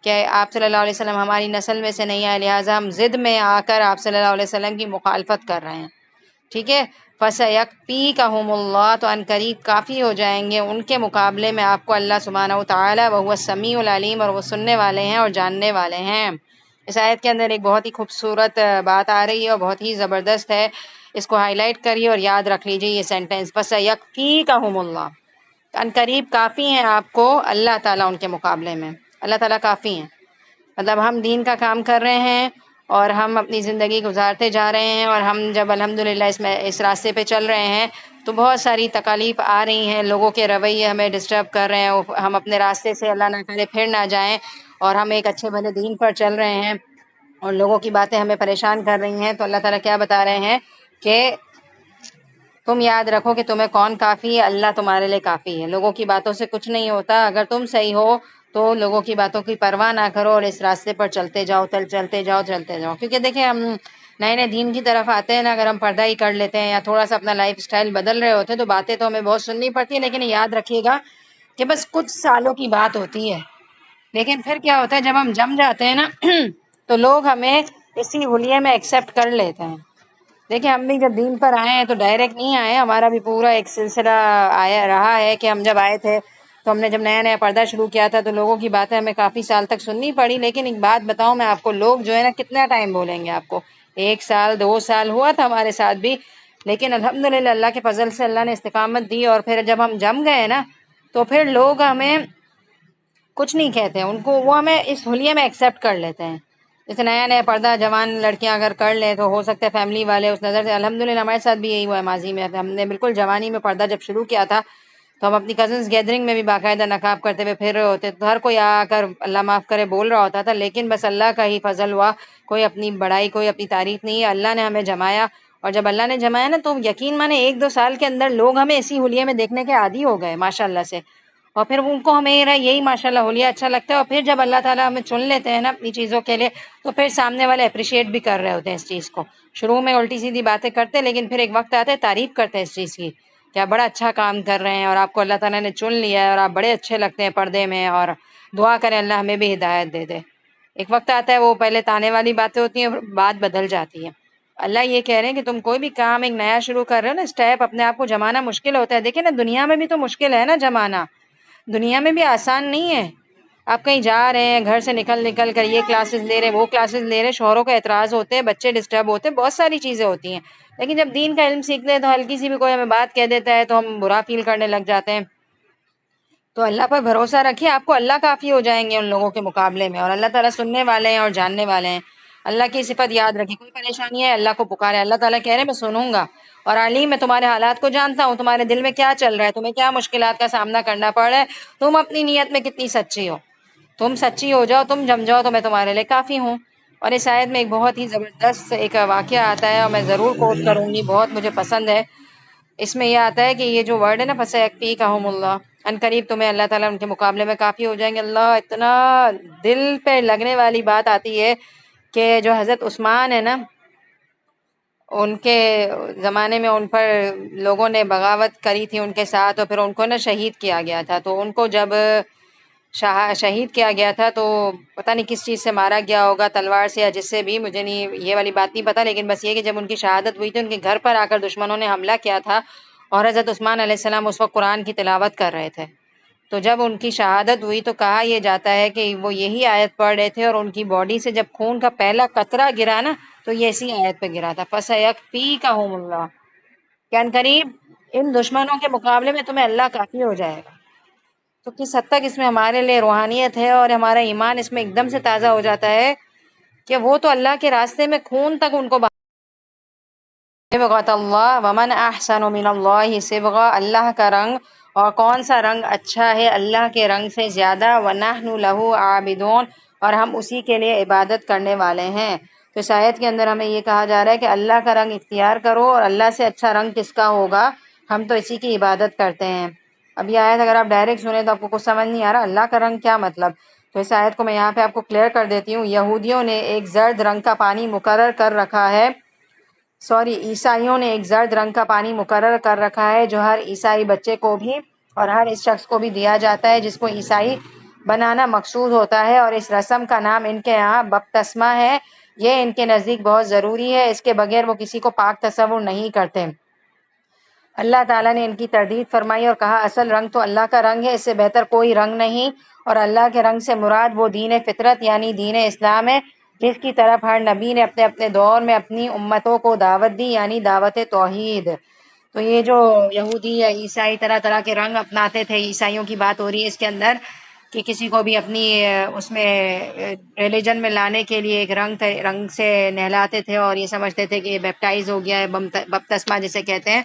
Speaker 1: کہ آپ صلی اللہ علیہ وسلم ہماری نسل میں سے نہیں آئے، لہٰذا ہم ضد میں آ کر آپ صلی اللہ علیہ وسلم کی مخالفت کر رہے ہیں، ٹھیک ہے۔ فَسَيَكْفِيكَهُمُ اللَّهُ، تو عنقریب کافی ہو جائیں گے ان کے مقابلے میں آپ کو اللہ سبحانہ وتعالی، وَهُوَ السَّمِيعُ الْعَلِيمُ، اور وہ سننے والے ہیں اور جاننے والے ہیں۔ اس آیت کے اندر ایک بہت ہی خوبصورت بات آ رہی ہے اور بہت ہی زبردست ہے، اس کو ہائی لائٹ کریے اور یاد رکھ لیجیے یہ سینٹینس، فَسَيَكْفِيكَهُمُ اللَّهُ، عنقریب کافی ہیں آپ کو اللہ تعالیٰ ان کے مقابلے میں، اللہ تعالیٰ کافی ہیں، مطلب ہم دین کا کام کر رہے ہیں اور ہم اپنی زندگی گزارتے جا رہے ہیں، اور ہم جب الحمدللہ اس راستے پہ چل رہے ہیں تو بہت ساری تکالیف آ رہی ہیں، لوگوں کے رویے ہمیں ڈسٹرب کر رہے ہیں، ہم اپنے راستے سے اللہ نہ کرے پھر نہ جائیں، اور ہم ایک اچھے بھلے دین پر چل رہے ہیں اور لوگوں کی باتیں ہمیں پریشان کر رہی ہیں، تو اللہ تعالیٰ کیا بتا رہے ہیں کہ تم یاد رکھو کہ تمہیں کون کافی ہے، اللہ تمہارے لیے کافی ہے، لوگوں کی باتوں سے کچھ نہیں ہوتا، اگر تم صحیح ہو تو لوگوں کی باتوں کی پرواہ نہ کرو اور اس راستے پر چلتے جاؤ، چلتے جاؤ، کیونکہ دیکھیں ہم نئے نئے دین کی طرف آتے ہیں نا، اگر ہم پردہ ہی کر لیتے ہیں یا تھوڑا سا اپنا لائف سٹائل بدل رہے ہوتے ہیں تو باتیں تو ہمیں بہت سننی پڑتی ہیں، لیکن یاد رکھیے گا کہ بس کچھ سالوں کی بات ہوتی ہے، لیکن پھر کیا ہوتا ہے جب ہم جم جاتے ہیں نا تو لوگ ہمیں اسی حلیے میں ایکسیپٹ کر لیتے ہیں۔ دیکھیں ہم بھی جب دین پر آئے ہیں تو ڈائریکٹ نہیں آئے، ہمارا بھی پورا ایک سلسلہ آیا رہا ہے کہ ہم جب آئے تھے تو ہم نے جب نیا نیا پردہ شروع کیا تھا تو لوگوں کی باتیں ہمیں کافی سال تک سننی پڑی، لیکن ایک بات بتاؤں میں آپ کو، لوگ جو ہے نا کتنا ٹائم بولیں گے آپ کو، 1 سال 2 سال ہوا تھا ہمارے ساتھ بھی، لیکن الحمدللہ اللہ کے فضل سے اللہ نے استقامت دی، اور پھر جب ہم جم گئے نا تو پھر لوگ ہمیں کچھ نہیں کہتے، ان کو وہ ہمیں اس حلیے میں ایکسیپٹ کر لیتے ہیں۔ جیسے نیا نیا پردہ جوان لڑکیاں اگر کر لیں تو ہو سکتا ہے فیملی والے اس نظر سے، الحمدللہ ہمارے ساتھ بھی یہی ہوا ہے ماضی میں، ہم نے بالکل جوانی میں پردہ جب شروع کیا تھا تو ہم اپنی کزنس گیدرنگ میں بھی باقاعدہ نقاب کرتے ہوئے پھر رہے ہوتے، تو ہر کوئی آ کر اللہ معاف کرے بول رہا ہوتا تھا، لیکن بس اللہ کا ہی فضل ہوا، کوئی اپنی بڑائی کوئی اپنی تعریف نہیں ہے، اللہ نے ہمیں جمایا، اور جب اللہ نے جمایا نا تو یقین مانے 1-2 سال کے اندر لوگ ہمیں اسی حلیے میں دیکھنے کے عادی ہو گئے ماشاء اللہ سے، اور پھر ان کو ہمیں یہی ماشاء اللہ حلیہ اچھا لگتا ہے، اور پھر جب اللہ تعالیٰ ہمیں چن لیتے ہیں نا اپنی چیزوں کے لیے تو پھر سامنے والے اپریشیٹ بھی کر رہے ہوتے ہیں اس چیز کو شروع میں الٹی سیدھی باتیں کرتے لیکن پھر ایک وقت آتا ہے تعریف کرتے ہیں اس چیز کی کہ آپ بڑا اچھا کام کر رہے ہیں اور آپ کو اللہ تعالیٰ نے چن لیا ہے اور آپ بڑے اچھے لگتے ہیں پردے میں، اور دعا کریں اللہ ہمیں بھی ہدایت دے دے۔ ایک وقت آتا ہے وہ پہلے تانے والی باتیں ہوتی ہیں، بات بدل جاتی ہے۔ اللہ یہ کہہ رہے ہیں کہ تم کوئی بھی کام ایک نیا شروع کر رہے ہو نا، اسٹیپ اپنے آپ کو جمانا مشکل ہوتا ہے۔ دیکھیں نا، دنیا میں بھی تو مشکل ہے نا جمانا، دنیا میں بھی آسان نہیں ہے۔ آپ کہیں جا رہے ہیں، گھر سے نکل کر یہ کلاسز لے رہے ہیں، وہ کلاسز لے رہے ہیں، شوہروں کا اعتراض ہوتے ہیں، بچے ڈسٹرب ہوتے ہیں، بہت ساری چیزیں ہوتی ہیں، لیکن جب دین کا علم سیکھتے ہیں تو ہلکی سی بھی کوئی ہمیں بات کہہ دیتا ہے تو ہم برا فیل کرنے لگ جاتے ہیں۔ تو اللہ پر بھروسہ رکھیے، آپ کو اللہ کافی ہو جائیں گے ان لوگوں کے مقابلے میں، اور اللہ تعالیٰ سننے والے ہیں اور جاننے والے ہیں۔ اللہ کی صفت یاد رکھیے، کوئی پریشانی ہے اللہ کو پکارے، اللہ تعالیٰ کہہ رہے ہیں میں سنوں گا، اور علیم میں تمہارے حالات کو جانتا ہوں، تمہارے دل میں کیا چل رہا ہے، تمہیں کیا مشکلات کا سامنا کرنا پڑ رہا ہے، تم اپنی نیت میں کتنی سچی ہو، تم سچی ہو جاؤ، تم جم جاؤ تو میں تمہارے لیے کافی ہوں۔ اور اس آیت میں ایک بہت ہی زبردست ایک واقعہ آتا ہے اور میں ضرور کوٹ کروں گی، بہت مجھے پسند ہے۔ اس میں یہ آتا ہے کہ یہ جو ورڈ ہے نا فَسَيَكْفِيكَهُمُ اللَّهُ، ان قریب تمہیں اللہ تعالیٰ ان کے مقابلے میں کافی ہو جائیں گے۔ اللہ، اتنا دل پہ لگنے والی بات آتی ہے کہ جو حضرت عثمان ہے نا، ان کے زمانے میں ان پر لوگوں نے بغاوت کری تھی ان کے ساتھ، اور پھر ان کو نا شہید کیا گیا تھا۔ تو ان کو جب شہید کیا گیا تھا تو پتہ نہیں کس چیز سے مارا گیا ہوگا، تلوار سے یا جس سے بھی، مجھے نہیں یہ والی بات نہیں پتہ، لیکن بس یہ کہ جب ان کی شہادت ہوئی تھی ان کے گھر پر آ کر دشمنوں نے حملہ کیا تھا، اور حضرت عثمان علیہ السلام اس وقت قرآن کی تلاوت کر رہے تھے۔ تو جب ان کی شہادت ہوئی تو کہا یہ جاتا ہے کہ وہ یہی آیت پڑھ رہے تھے، اور ان کی باڈی سے جب خون کا پہلا قطرہ گرا نا تو یہ اسی آیت پہ گرا تھا، فَسَيَكْفِيكَهُمُ اللَّهُ، کہ عنقریب ان دشمنوں کے مقابلے میں تمہیں اللہ کافی ہو جائے گا۔ تو کس حد تک اس میں ہمارے لیے روحانیت ہے اور ہمارا ایمان اس میں ایک دم سے تازہ ہو جاتا ہے کہ وہ تو اللہ کے راستے میں خون تک ان کو صبغۃ اللہ ومن احسن من اللہ صبغہ، اللہ کا رنگ، اور کون سا رنگ اچھا ہے اللہ کے رنگ سے زیادہ، ونحن لہ عابدون، اور ہم اسی کے لیے عبادت کرنے والے ہیں۔ تو اس آیت کے اندر ہمیں یہ کہا جا رہا ہے کہ اللہ کا رنگ اختیار کرو، اور اللہ سے اچھا رنگ کس کا ہوگا، ہم تو اسی کی عبادت کرتے ہیں۔ اب یہ آیت اگر آپ ڈائریکٹ سنیں تو آپ کو کچھ سمجھ نہیں آ رہا اللہ کا رنگ کیا مطلب، تو اس آیت کو میں یہاں پہ آپ کو کلیئر کر دیتی ہوں۔ یہودیوں نے ایک زرد رنگ کا پانی مقرر کر رکھا ہے، عیسائیوں نے ایک زرد رنگ کا پانی مقرر کر رکھا ہے جو ہر عیسائی بچے کو بھی اور ہر اس شخص کو بھی دیا جاتا ہے جس کو عیسائی بنانا مقصود ہوتا ہے، اور اس رسم کا نام ان کے یہاں بپتسمہ ہے۔ یہ ان کے نزدیک بہت ضروری ہے، اس کے بغیر وہ کسی کو پاک تصور نہیں کرتے۔ اللہ تعالیٰ نے ان کی تردید فرمائی اور کہا اصل رنگ تو اللہ کا رنگ ہے، اس سے بہتر کوئی رنگ نہیں، اور اللہ کے رنگ سے مراد وہ دین فطرت یعنی دین اسلام ہے جس کی طرف ہر نبی نے اپنے اپنے دور میں اپنی امتوں کو دعوت دی، یعنی دعوت توحید۔ تو یہ جو یہودی یا عیسائی طرح طرح کے رنگ اپناتے تھے، عیسائیوں کی بات ہو رہی ہے اس کے اندر، کہ کسی کو بھی اپنی اس میں ریلیجن میں لانے کے لیے ایک رنگ سے نہلاتے تھے اور یہ سمجھتے تھے کہ یہ بیپٹائز ہو گیا ہے، بپتسمہ جسے کہتے ہیں۔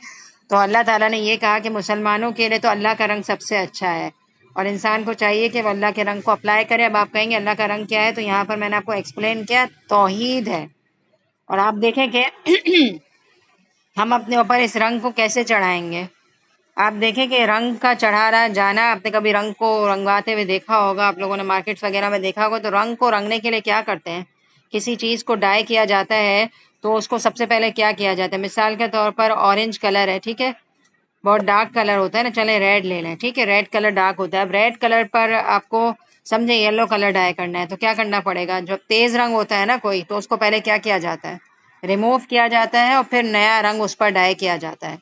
Speaker 1: تو اللہ تعالیٰ نے یہ کہا کہ مسلمانوں کے لیے تو اللہ کا رنگ سب سے اچھا ہے، اور انسان کو چاہیے کہ وہ اللہ کے رنگ کو اپلائی کرے۔ اب آپ کہیں گے اللہ کا رنگ کیا ہے، تو یہاں پر میں نے آپ کو ایکسپلین کیا، توحید ہے۔ اور آپ دیکھیں کہ ہم اپنے اوپر اس رنگ کو کیسے چڑھائیں گے۔ آپ دیکھیں کہ رنگ کا چڑھانا جانا، آپ نے کبھی رنگ کو رنگواتے ہوئے دیکھا ہوگا، آپ لوگوں نے مارکیٹس وغیرہ میں دیکھا ہوگا، تو رنگ کو رنگنے کے لیے کیا کرتے ہیں، کسی چیز کو ڈائی کیا جاتا ہے تو اس کو سب سے پہلے کیا کیا جاتا ہے، مثال کے طور پر اورنج کلر ہے، ٹھیک ہے، بہت ڈارک کلر ہوتا ہے نا، چلیں ریڈ لے لیں، ٹھیک ہے، ریڈ کلر ڈارک ہوتا ہے۔ اب ریڈ کلر پر آپ کو سمجھے یلو کلر ڈائی کرنا ہے تو کیا کرنا پڑے گا، جب تیز رنگ ہوتا ہے نا کوئی تو اس کو پہلے کیا کیا جاتا ہے، ریموو کیا جاتا ہے اور پھر نیا رنگ اس پر ڈائی کیا جاتا ہے۔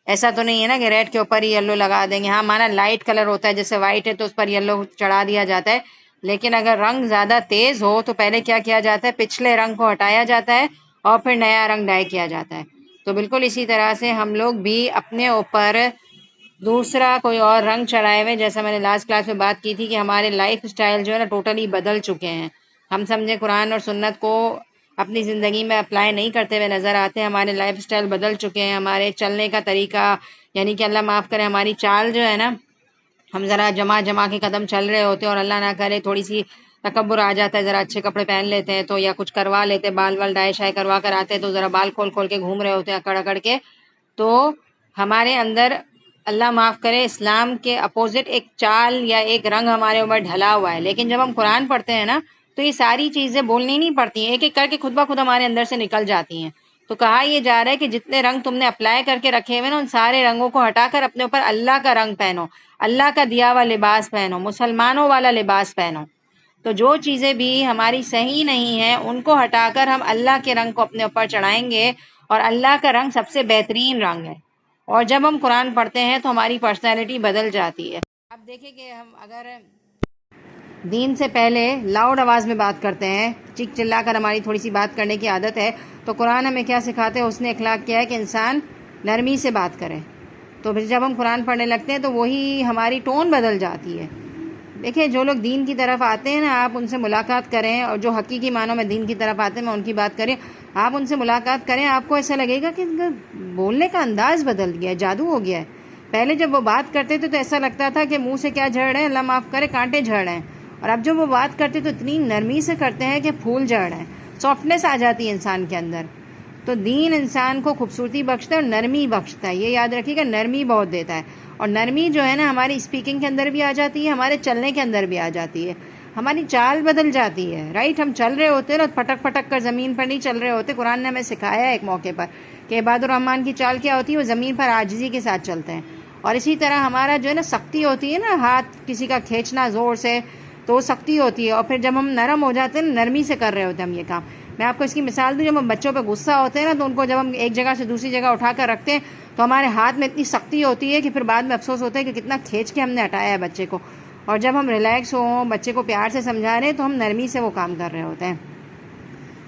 Speaker 1: ایسا تو نہیں ہے نا کہ ریڈ کے اوپر ہی یلو لگا دیں گے، ہاں مانا لائٹ کلر ہوتا ہے جیسے وائٹ ہے تو اس پر یلو چڑھا دیا جاتا ہے، لیکن اگر رنگ زیادہ تیز ہو تو پہلے کیا کیا جاتا ہے، پچھلے رنگ کو ہٹایا جاتا ہے اور پھر نیا رنگ ڈائی کیا جاتا ہے۔ تو بالکل اسی طرح سے ہم لوگ بھی اپنے اوپر دوسرا کوئی اور رنگ چڑھائے ہوئے، جیسا میں نے لاسٹ کلاس میں بات کی تھی کہ ہمارے لائف سٹائل جو ہے نا ٹوٹلی بدل چکے ہیں، ہم سمجھے قرآن اور سنت کو اپنی زندگی میں اپلائی نہیں کرتے ہوئے نظر آتے ہیں، ہمارے لائف سٹائل بدل چکے ہیں، ہمارے چلنے کا طریقہ، یعنی کہ اللہ معاف کرے ہماری چال جو ہے نا، ہم ذرا جما جما کے قدم چل رہے ہوتے ہیں اور اللہ نہ کرے تھوڑی سی تکبر آ جاتا ہے، ذرا اچھے کپڑے پہن لیتے ہیں تو، یا کچھ کروا لیتے ہیں، بال وال ڈائی شائی کروا کر آتے ہیں تو ذرا بال کھول کھول کے گھوم رہے ہوتے ہیں اکڑ اکڑ کے، تو ہمارے اندر اللہ معاف کرے اسلام کے اپوزٹ ایک چال یا ایک رنگ ہمارے اوپر ڈھلا ہوا ہے۔ لیکن جب ہم قرآن پڑھتے ہیں نا تو یہ ساری چیزیں بولنی نہیں پڑتی ہیں، ایک ایک کر کے خود بخود ہمارے اندر سے نکل جاتی ہیں۔ تو کہا یہ جا رہا ہے کہ جتنے رنگ تم نے اپلائی کر کے رکھے ہوئے نا ان سارے رنگوں کو ہٹا کر اپنے اوپر اللہ کا رنگ پہنو، اللہ کا دیا ہوا لباس پہنو، مسلمانوں والا لباس پہنو۔ تو جو چیزیں بھی ہماری صحیح نہیں ہیں ان کو ہٹا کر ہم اللہ کے رنگ کو اپنے اوپر چڑھائیں گے، اور اللہ کا رنگ سب سے بہترین رنگ ہے۔ اور جب ہم قرآن پڑھتے ہیں تو ہماری پرسنالٹی بدل جاتی ہے۔ آپ دیکھیں کہ ہم اگر دین سے پہلے لاؤڈ آواز میں بات کرتے ہیں، چیخ چلا کر ہماری تھوڑی سی بات کرنے کی عادت ہے، تو قرآن ہمیں کیا سکھاتے ہیں؟ اس نے اخلاق کیا ہے کہ انسان نرمی سے بات کرے۔ تو پھر جب ہم قرآن پڑھنے لگتے ہیں تو وہی ہماری ٹون بدل جاتی ہے۔ دیکھیں جو لوگ دین کی طرف آتے ہیں نا، آپ ان سے ملاقات کریں، اور جو حقیقی معنوں میں دین کی طرف آتے ہیں میں ان کی بات کریں، آپ ان سے ملاقات کریں، آپ کو ایسا لگے گا کہ ان کا بولنے کا انداز بدل گیا ہے، جادو ہو گیا ہے۔ پہلے جب وہ بات کرتے تھے تو ایسا لگتا تھا کہ منہ سے کیا جھڑ رہے ہیں، اللہ معاف کرے، کانٹے جھڑ رہے ہیں، اور اب جب وہ بات کرتے تو اتنی نرمی سے کرتے ہیں کہ پھول جھڑ رہے ہیں، سافٹنیس آ جاتی ہے انسان کے اندر۔ تو دین انسان کو خوبصورتی بخشتا ہے اور نرمی بخشتا ہے، یہ یاد رکھیے گا، نرمی بہت دیتا ہے۔ اور نرمی جو ہے نا ہماری اسپیکنگ کے اندر بھی آ جاتی ہے، ہمارے چلنے کے اندر بھی آ جاتی ہے، ہماری چال بدل جاتی ہے، رائٹ؟ ہم چل رہے ہوتے ہیں نا، پھٹک پھٹک کر زمین پر نہیں چل رہے ہوتے۔ قرآن نے ہمیں سکھایا ہے ایک موقع پر کہ عباد الرحمن کی چال کیا ہوتی ہے، وہ زمین پر عاجزی کے ساتھ چلتے ہیں۔ اور اسی طرح ہمارا جو ہے نا سختی ہوتی ہے نا، ہاتھ کسی کا کھینچنا زور سے، تو وہ سختی ہوتی ہے، اور پھر جب ہم نرم ہو جاتے ہیں، نرمی سے کر رہے ہوتے ہیں ہم یہ کام۔ میں آپ کو اس کی مثال دوں، جب ہم بچوں پہ غصہ ہوتے ہیں نا تو ان کو جب ہم ایک جگہ سے دوسری جگہ اٹھا کر رکھتے ہیں تو ہمارے ہاتھ میں اتنی سختی ہوتی ہے کہ پھر بعد میں افسوس ہوتا ہے کہ کتنا کھینچ کے ہم نے ہٹایا ہے بچے کو۔ اور جب ہم ریلیکس ہوں، بچے کو پیار سے سمجھا رہے ہیں تو ہم نرمی سے وہ کام کر رہے ہوتے ہیں۔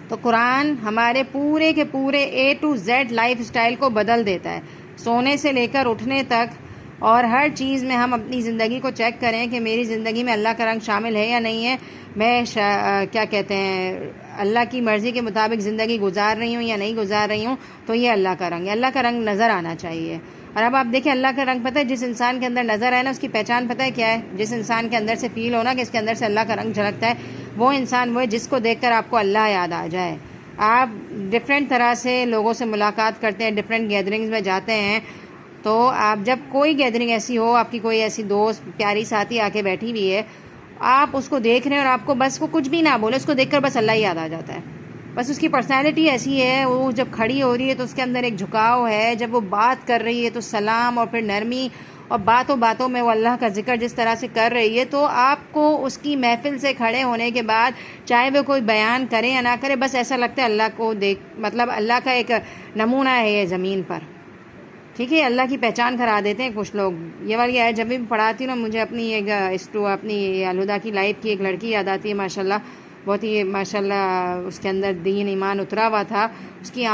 Speaker 1: تو قرآن ہمارے پورے کے پورے اے ٹو زیڈ لائف اسٹائل کو بدل دیتا ہے، سونے سے لے کر اٹھنے تک، اور ہر چیز میں ہم اپنی زندگی کو چیک کریں کہ میری زندگی میں اللہ کا رنگ شامل ہے یا نہیں ہے، میں کیا کہتے ہیں اللہ کی مرضی کے مطابق زندگی گزار رہی ہوں یا نہیں گزار رہی ہوں، تو یہ اللہ کا رنگ ہے، اللہ کا رنگ نظر آنا چاہیے۔ اور اب آپ دیکھیں اللہ کا رنگ پتہ ہے جس انسان کے اندر نظر آئے نا، اس کی پہچان پتہ ہے کیا ہے؟ جس انسان کے اندر سے فیل ہونا کہ اس کے اندر سے اللہ کا رنگ جھلکتا ہے، وہ انسان وہ ہے جس کو دیکھ کر آپ کو اللہ یاد آ جائے۔ آپ ڈفرینٹ طرح سے لوگوں سے ملاقات کرتے ہیں، ڈفرینٹ گیدرنگز میں جاتے ہیں، تو آپ جب کوئی گیدرنگ ایسی ہو، آپ کی کوئی ایسی دوست پیاری ساتھی آ کے بیٹھی ہوئی ہے، آپ اس کو دیکھ رہے ہیں اور آپ کو بس وہ کچھ بھی نہ بولے، اس کو دیکھ کر بس اللہ ہی یاد آ جاتا ہے۔ بس اس کی پرسنالٹی ایسی ہے، وہ جب کھڑی ہو رہی ہے تو اس کے اندر ایک جھکاؤ ہے، جب وہ بات کر رہی ہے تو سلام اور پھر نرمی، اور باتوں باتوں میں وہ اللہ کا ذکر جس طرح سے کر رہی ہے، تو آپ کو اس کی محفل سے کھڑے ہونے کے بعد چاہے وہ کوئی بیان کرے یا نہ کرے، بس ایسا لگتا ہے اللہ کو دیکھ، مطلب اللہ کا ایک نمونہ ہے یہ زمین پر، ٹھیک ہے؟ اللہ کی پہچان کرا دیتے ہیں کچھ لوگ۔ یہ والی آیت جب بھی پڑھاتی ہوں نا، مجھے اپنی ایک اپنی الہدا کی لائف کی ایک لڑکی یاد آتی ہے، ماشاءاللہ بہت ہی ماشاءاللہ اس کے اندر دین ایمان اترا ہوا تھا، اس کی